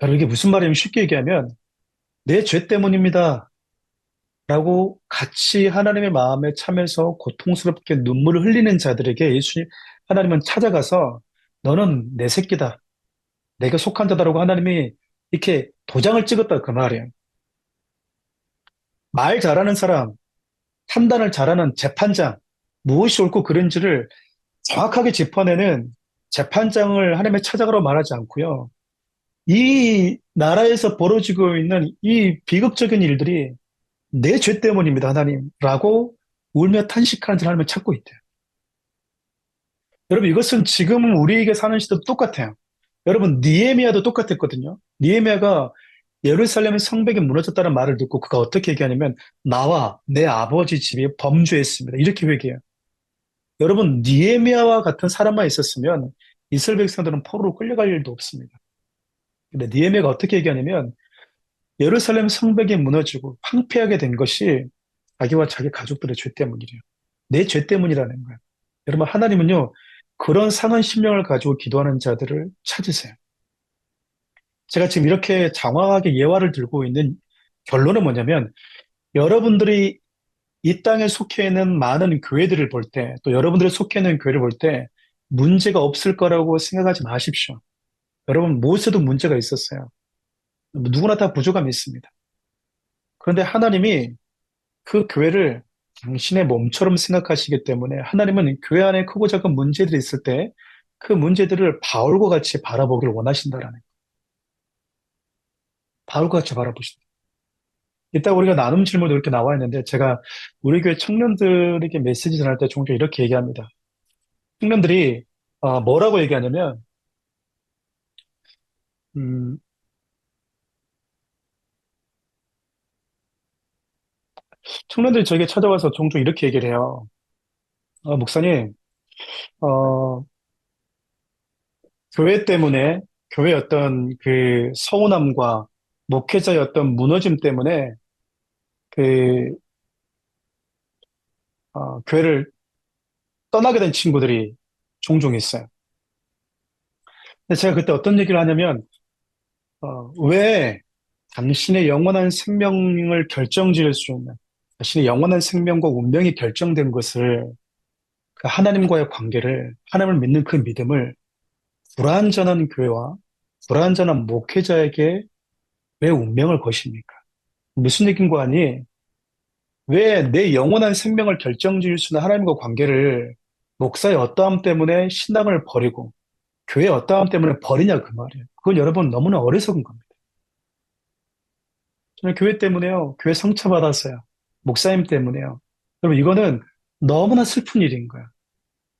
여러분 이게 무슨 말이냐면 쉽게 얘기하면 내 죄 때문입니다. 라고 같이 하나님의 마음에 참여해서 고통스럽게 눈물을 흘리는 자들에게 예수님, 하나님은 찾아가서 너는 내 새끼다. 내가 속한 자다라고 하나님이 이렇게 도장을 찍었다 그 말이에요. 말 잘하는 사람, 판단을 잘하는 재판장, 무엇이 옳고 그른지를 정확하게 짚어내는 재판장을 하나님의 찾아가라고 말하지 않고요. 이 나라에서 벌어지고 있는 이 비극적인 일들이 내 죄 때문입니다, 하나님. 라고 울며 탄식하는 하나님을 찾고 있대요. 여러분, 이것은 지금 우리에게 사는 시대도 똑같아요. 여러분, 니에미아도 똑같았거든요. 니에미아가 예루살렘의 성벽이 무너졌다는 말을 듣고 그가 어떻게 얘기하냐면 나와 내 아버지 집이 범죄했습니다. 이렇게 회개해요. 여러분, 니에미아와 같은 사람만 있었으면 이스라엘 백성들은 포로로 끌려갈 일도 없습니다. 근데 니에미아가 어떻게 얘기하냐면 예루살렘 성벽이 무너지고 황폐하게 된 것이 자기와 자기 가족들의 죄 때문이래요. 내 죄 때문이라는 거예요. 여러분, 하나님은요, 그런 상한 심령을 가지고 기도하는 자들을 찾으세요. 제가 지금 이렇게 장황하게 예화를 들고 있는 결론은 뭐냐면, 여러분들이 이 땅에 속해 있는 많은 교회들을 볼 때, 또 여러분들이 속해 있는 교회를 볼 때, 문제가 없을 거라고 생각하지 마십시오. 여러분, 무엇에도 문제가 있었어요. 누구나 다 부족함이 있습니다. 그런데 하나님이 그 교회를 당신의 몸처럼 생각하시기 때문에 하나님은 교회 안에 크고 작은 문제들이 있을 때 그 문제들을 바울과 같이 바라보기를 원하신다라는 거예요. 바울과 같이 바라보신다. 이따 우리가 나눔 질문도 이렇게 나와 있는데 제가 우리 교회 청년들에게 메시지 전할 때 종종 이렇게 얘기합니다. 청년들이 뭐라고 얘기하냐면 음, 청년들이 저에게 찾아와서 종종 이렇게 얘기를 해요. 목사님, 어, 교회 때문에 교회 어떤 그 서운함과 목회자의 어떤 무너짐 때문에 그 교회를 떠나게 된 친구들이 종종 있어요. 근데 제가 그때 어떤 얘기를 하냐면 왜 당신의 영원한 생명을 결정지을 수 있는 당신의 영원한 생명과 운명이 결정된 것을 그 하나님과의 관계를 하나님을 믿는 그 믿음을 불완전한 교회와 불완전한 목회자에게 왜 운명을 거십니까? 무슨 얘기인 거 아니? 왜 내 영원한 생명을 결정지을 수 있는 하나님과 관계를 목사의 어떠함 때문에 신앙을 버리고 교회의 어떠함 때문에 버리냐 그 말이에요. 그건 여러분 너무나 어리석은 겁니다. 저는 교회 때문에요. 교회 상처받았어요. 목사님 때문에요. 여러분 이거는 너무나 슬픈 일인 거야.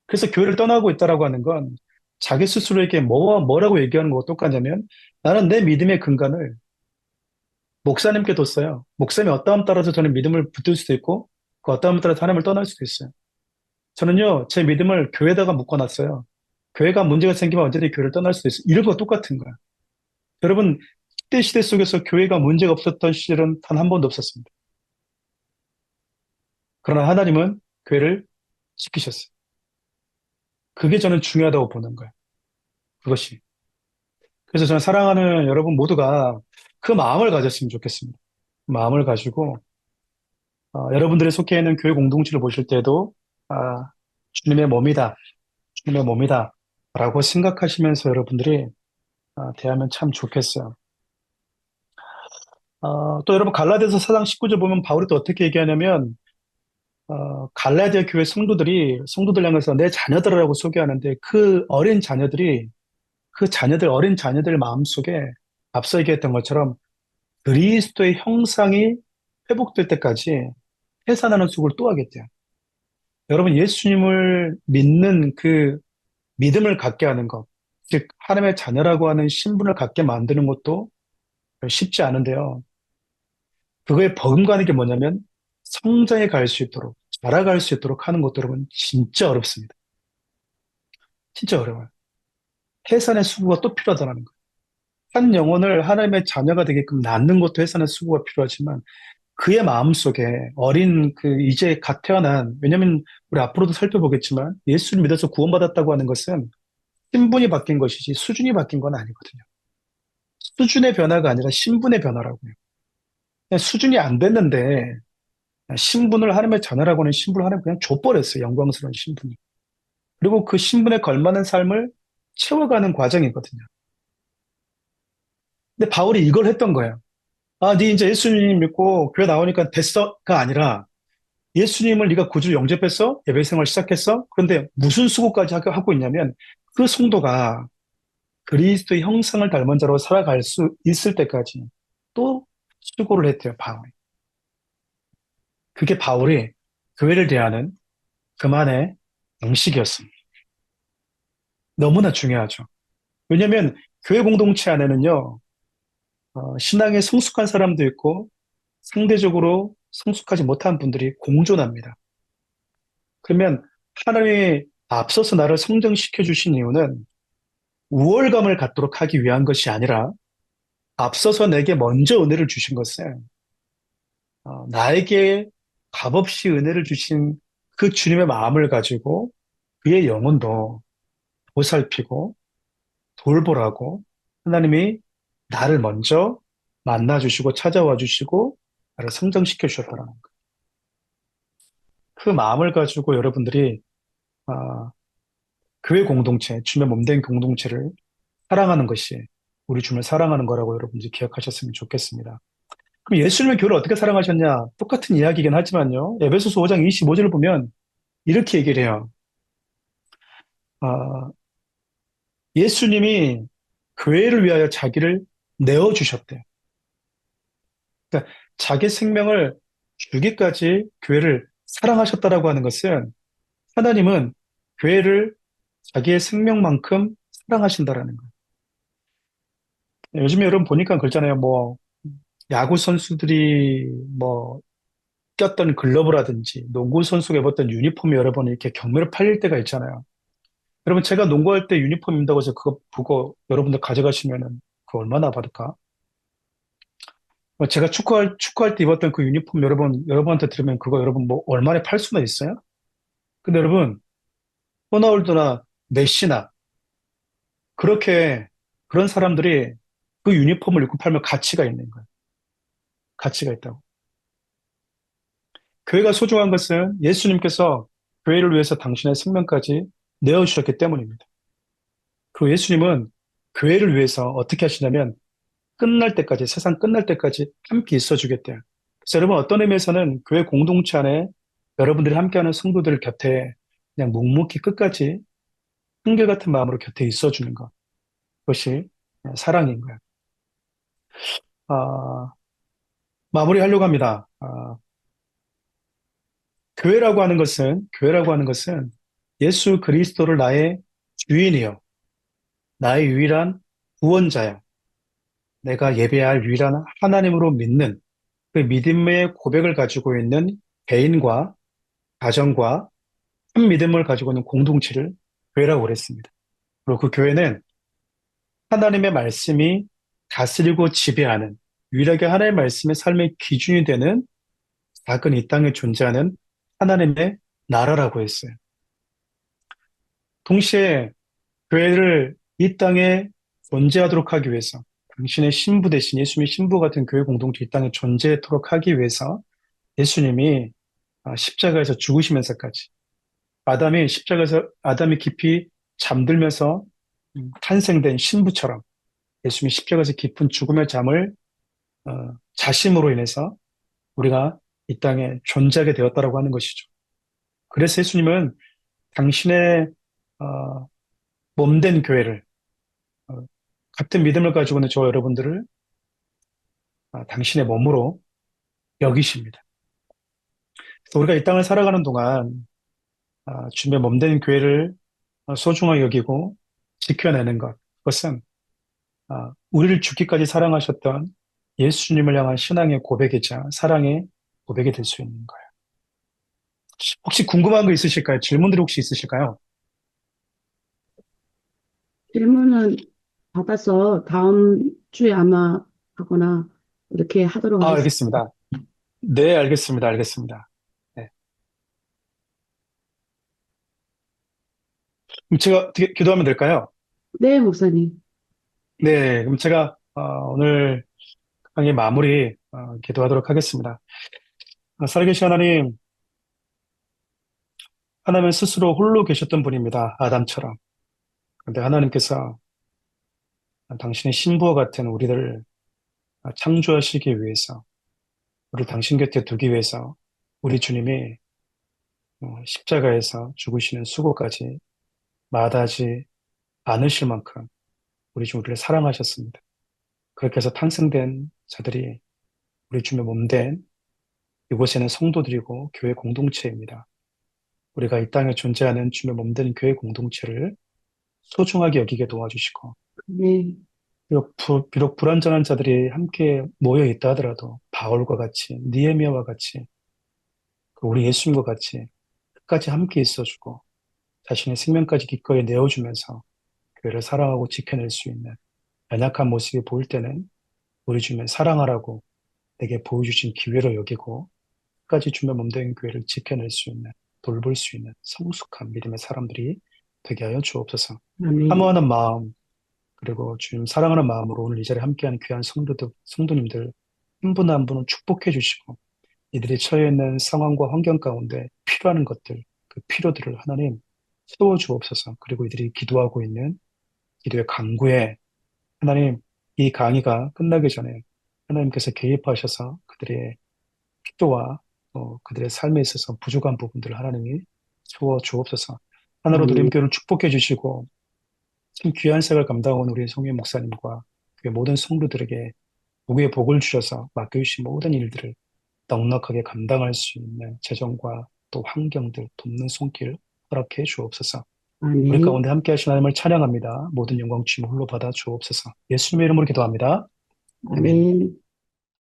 그래서 교회를 떠나고 있다라고 하는 건 자기 스스로에게 뭐라고 얘기하는 거와 똑같냐면 나는 내 믿음의 근간을 목사님께 뒀어요. 목사님이 어떠함 따라서 저는 믿음을 붙들 수도 있고 그 어떠함 따라서 하나님을 떠날 수도 있어요. 저는요, 제 믿음을 교회에다가 묶어놨어요. 교회가 문제가 생기면 언제든지 교회를 떠날 수도 있어요. 이런 거 똑같은 거야. 여러분, 10대 시대 속에서 교회가 문제가 없었던 시절은 단 한 번도 없었습니다. 그러나 하나님은 교회를 지키셨어요. 그게 저는 중요하다고 보는 거예요. 그것이. 그래서 저는 사랑하는 여러분 모두가 그 마음을 가졌으면 좋겠습니다. 마음을 가지고, 여러분들의 속해 있는 교회 공동체를 보실 때도, 주님의 몸이다. 주님의 몸이다. 라고 생각하시면서 여러분들이 대하면 참 좋겠어요. 또 여러분 갈라디아서 4장 19절 보면 바울이 또 어떻게 얘기하냐면 갈라디아 교회 성도들 향해서 내 자녀들이라고 소개하는데 어린 자녀들 마음속에 앞서 얘기했던 것처럼 그리스도의 형상이 회복될 때까지 해산하는 수고를 또 하겠대요. 여러분, 예수님을 믿는 그 믿음을 갖게 하는 것, 즉, 하나님의 자녀라고 하는 신분을 갖게 만드는 것도 쉽지 않은데요. 그거에 버금가는 게 뭐냐면 성장해 갈 수 있도록, 자라갈 수 있도록 하는 것도 여러분 진짜 어렵습니다. 진짜 어려워요. 해산의 수고가 또 필요하다는 거예요. 한 영혼을 하나님의 자녀가 되게끔 낳는 것도 해산의 수고가 필요하지만 그의 마음속에 어린 그 이제 갓 태어난, 왜냐면 우리 앞으로도 살펴보겠지만 예수를 믿어서 구원받았다고 하는 것은 신분이 바뀐 것이지 수준이 바뀐 건 아니거든요. 수준의 변화가 아니라 신분의 변화라고요. 그냥 수준이 안 됐는데 신분을 하나님의 자녀라고 하는 신분을 하나님 그냥 줘버렸어요. 영광스러운 신분이. 그리고 그 신분에 걸맞는 삶을 채워가는 과정이거든요. 근데 바울이 이걸 했던 거예요. 아, 네 이제 예수님 믿고 교회 나오니까 됐어가 아니라 예수님을 네가 구주로 영접했어? 예배 생활 시작했어? 그런데 무슨 수고까지 하고 있냐면 그 성도가 그리스도의 형상을 닮은 자로 살아갈 수 있을 때까지 또 수고를 했대요, 바울이. 그게 바울이 교회를 대하는 그만의 방식이었습니다. 너무나 중요하죠. 왜냐하면 교회 공동체 안에는요, 신앙에 성숙한 사람도 있고 상대적으로 성숙하지 못한 분들이 공존합니다. 그러면 하나님이 앞서서 나를 성장시켜 주신 이유는 우월감을 갖도록 하기 위한 것이 아니라 앞서서 내게 먼저 은혜를 주신 것은 나에게 값없이 은혜를 주신 그 주님의 마음을 가지고 그의 영혼도 보살피고 돌보라고 하나님이 나를 먼저 만나 주시고 찾아와 주시고 나를 성장시켜 주셨다는 거예요. 그 마음을 가지고 여러분들이 아, 교회 공동체, 주님의 몸된 공동체를 사랑하는 것이 우리 주님을 사랑하는 거라고 여러분들이 기억하셨으면 좋겠습니다. 그럼 예수님의 교회를 어떻게 사랑하셨냐? 똑같은 이야기이긴 하지만요. 에베소서 5장 25절을 보면 이렇게 얘기를 해요. 아, 예수님이 교회를 위하여 자기를 내어주셨대요. 그러니까 자기 생명을 주기까지 교회를 사랑하셨다라고 하는 것은 하나님은 교회를 자기의 생명만큼 사랑하신다라는 거예요. 요즘에 여러분 보니까 그렇잖아요. 뭐 야구 선수들이 뭐 꼈던 글러브라든지 농구 선수가 입었던 유니폼이 여러분 이렇게 경매로 팔릴 때가 있잖아요. 여러분 제가 농구할 때 유니폼 입는다고 해서 그거 보고 여러분들 가져가시면은 그거 얼마나 받을까? 제가 축구할 때 입었던 그 유니폼 여러분한테 들으면 그거 여러분 뭐 얼마나 팔 수나 있어요? 근데 여러분 호나울두나 메시나 그렇게 그런 사람들이 그 유니폼을 입고 팔면 가치가 있는 거예요. 가치가 있다고. 교회가 소중한 것은 예수님께서 교회를 위해서 당신의 생명까지 내어주셨기 때문입니다. 그 예수님은 교회를 위해서 어떻게 하시냐면 끝날 때까지, 세상 끝날 때까지 함께 있어 주겠대요. 그래서 여러분 어떤 의미에서는 교회 공동체 안에 여러분들이 함께하는 성도들 곁에 그냥 묵묵히 끝까지 한결같은 마음으로 곁에 있어 주는 것. 그것이 사랑인 거예요. 아, 마무리하려고 합니다. 교회라고 하는 것은 예수 그리스도를 나의 주인이요. 나의 유일한 구원자요. 내가 예배할 유일한 하나님으로 믿는 그 믿음의 고백을 가지고 있는 개인과 가정과 한 믿음을 가지고 있는 공동체를 교회라고 그랬습니다. 그리고 그 교회는 하나님의 말씀이 다스리고 지배하는 유일하게 하나님의 말씀의 삶의 기준이 되는 작은 이 땅에 존재하는 하나님의 나라라고 했어요. 동시에 교회를 이 땅에 존재하도록 하기 위해서 당신의 신부 대신 예수님의 신부 같은 교회 공동체 이 땅에 존재하도록 하기 위해서 예수님이 십자가에서 죽으시면서까지 아담이 깊이 잠들면서 탄생된 신부처럼 예수님이 십자가에서 깊은 죽음의 잠을 자심으로 인해서 우리가 이 땅에 존재하게 되었다라고 하는 것이죠. 그래서 예수님은 당신의 어, 몸된 교회를 어, 같은 믿음을 가지고 있는 저와 여러분들을 당신의 몸으로 여기십니다. 그래서 우리가 이 땅을 살아가는 동안 주님의 몸된 교회를 소중하게 여기고 지켜내는 것, 그것은 우리를 죽기까지 사랑하셨던 예수님을 향한 신앙의 고백이자 사랑의 고백이 될 수 있는 거예요. 혹시 궁금한 거 있으실까요? 질문들이 혹시 있으실까요? 질문은 받아서 다음 주에 아마 하거나 이렇게 하도록 하겠습니다. 알겠습니다. 네, 알겠습니다. 알겠습니다. 네. 그럼 제가 어떻게 기도하면 될까요? 네, 목사님. 네, 그럼 제가 오늘 강의 마무리 기도하도록 하겠습니다. 살아계신 하나님, 하나님은 스스로 홀로 계셨던 분입니다. 아담처럼. 그런데 하나님께서 당신의 신부와 같은 우리들을 창조하시기 위해서, 우리 당신 곁에 두기 위해서 우리 주님이 십자가에서 죽으시는 수고까지 마다하지 않으실 만큼 우리 주 우리를 사랑하셨습니다. 그렇게 해서 탄생된 자들이 우리 주님의 몸된 이곳에는 성도들이고 교회 공동체입니다. 우리가 이 땅에 존재하는 주님의 몸된 교회 공동체를 소중하게 여기게 도와주시고 네, 비록 불완전한 자들이 함께 모여 있다 하더라도 바울과 같이 니에미아와 같이 우리 예수님과 같이 끝까지 함께 있어주고 자신의 생명까지 기꺼이 내어주면서 교회를 사랑하고 지켜낼 수 있는 연약한 모습이 보일 때는 우리 주님의 사랑하라고 내게 보여주신 기회로 여기고 끝까지 주님의 몸된 교회를 지켜낼 수 있는 돌볼 수 있는 성숙한 믿음의 사람들이 되게 하여 주옵소서. 아멘. 사모하는 마음 그리고 주님 사랑하는 마음으로 오늘 이 자리에 함께한 귀한 성도님들 한 분 한 분을 축복해 주시고 이들이 처해 있는 상황과 환경 가운데 필요한 것들 그 필요들을 하나님 채워 주옵소서. 그리고 이들이 기도하고 있는 기도의 강구에 하나님 이 강의가 끝나기 전에 하나님께서 개입하셔서 그들의 필요와 또 그들의 삶에 있어서 부족한 부분들을 하나님이 채워 주옵소서. 하나로 아멘. 드림교회를 축복해 주시고 참 귀한 생을 감당하는 우리 성회 목사님과 그 모든 성도들에게 복의 복을 주셔서 맡겨주신 모든 일들을 넉넉하게 감당할 수 있는 재정과 또 환경들 돕는 손길 허락해 주옵소서. 우리 아멘. 가운데 함께 하신 하나님을 찬양합니다. 모든 영광 주님 홀로 받아 주옵소서. 예수님의 이름으로 기도합니다. 아멘. 아멘.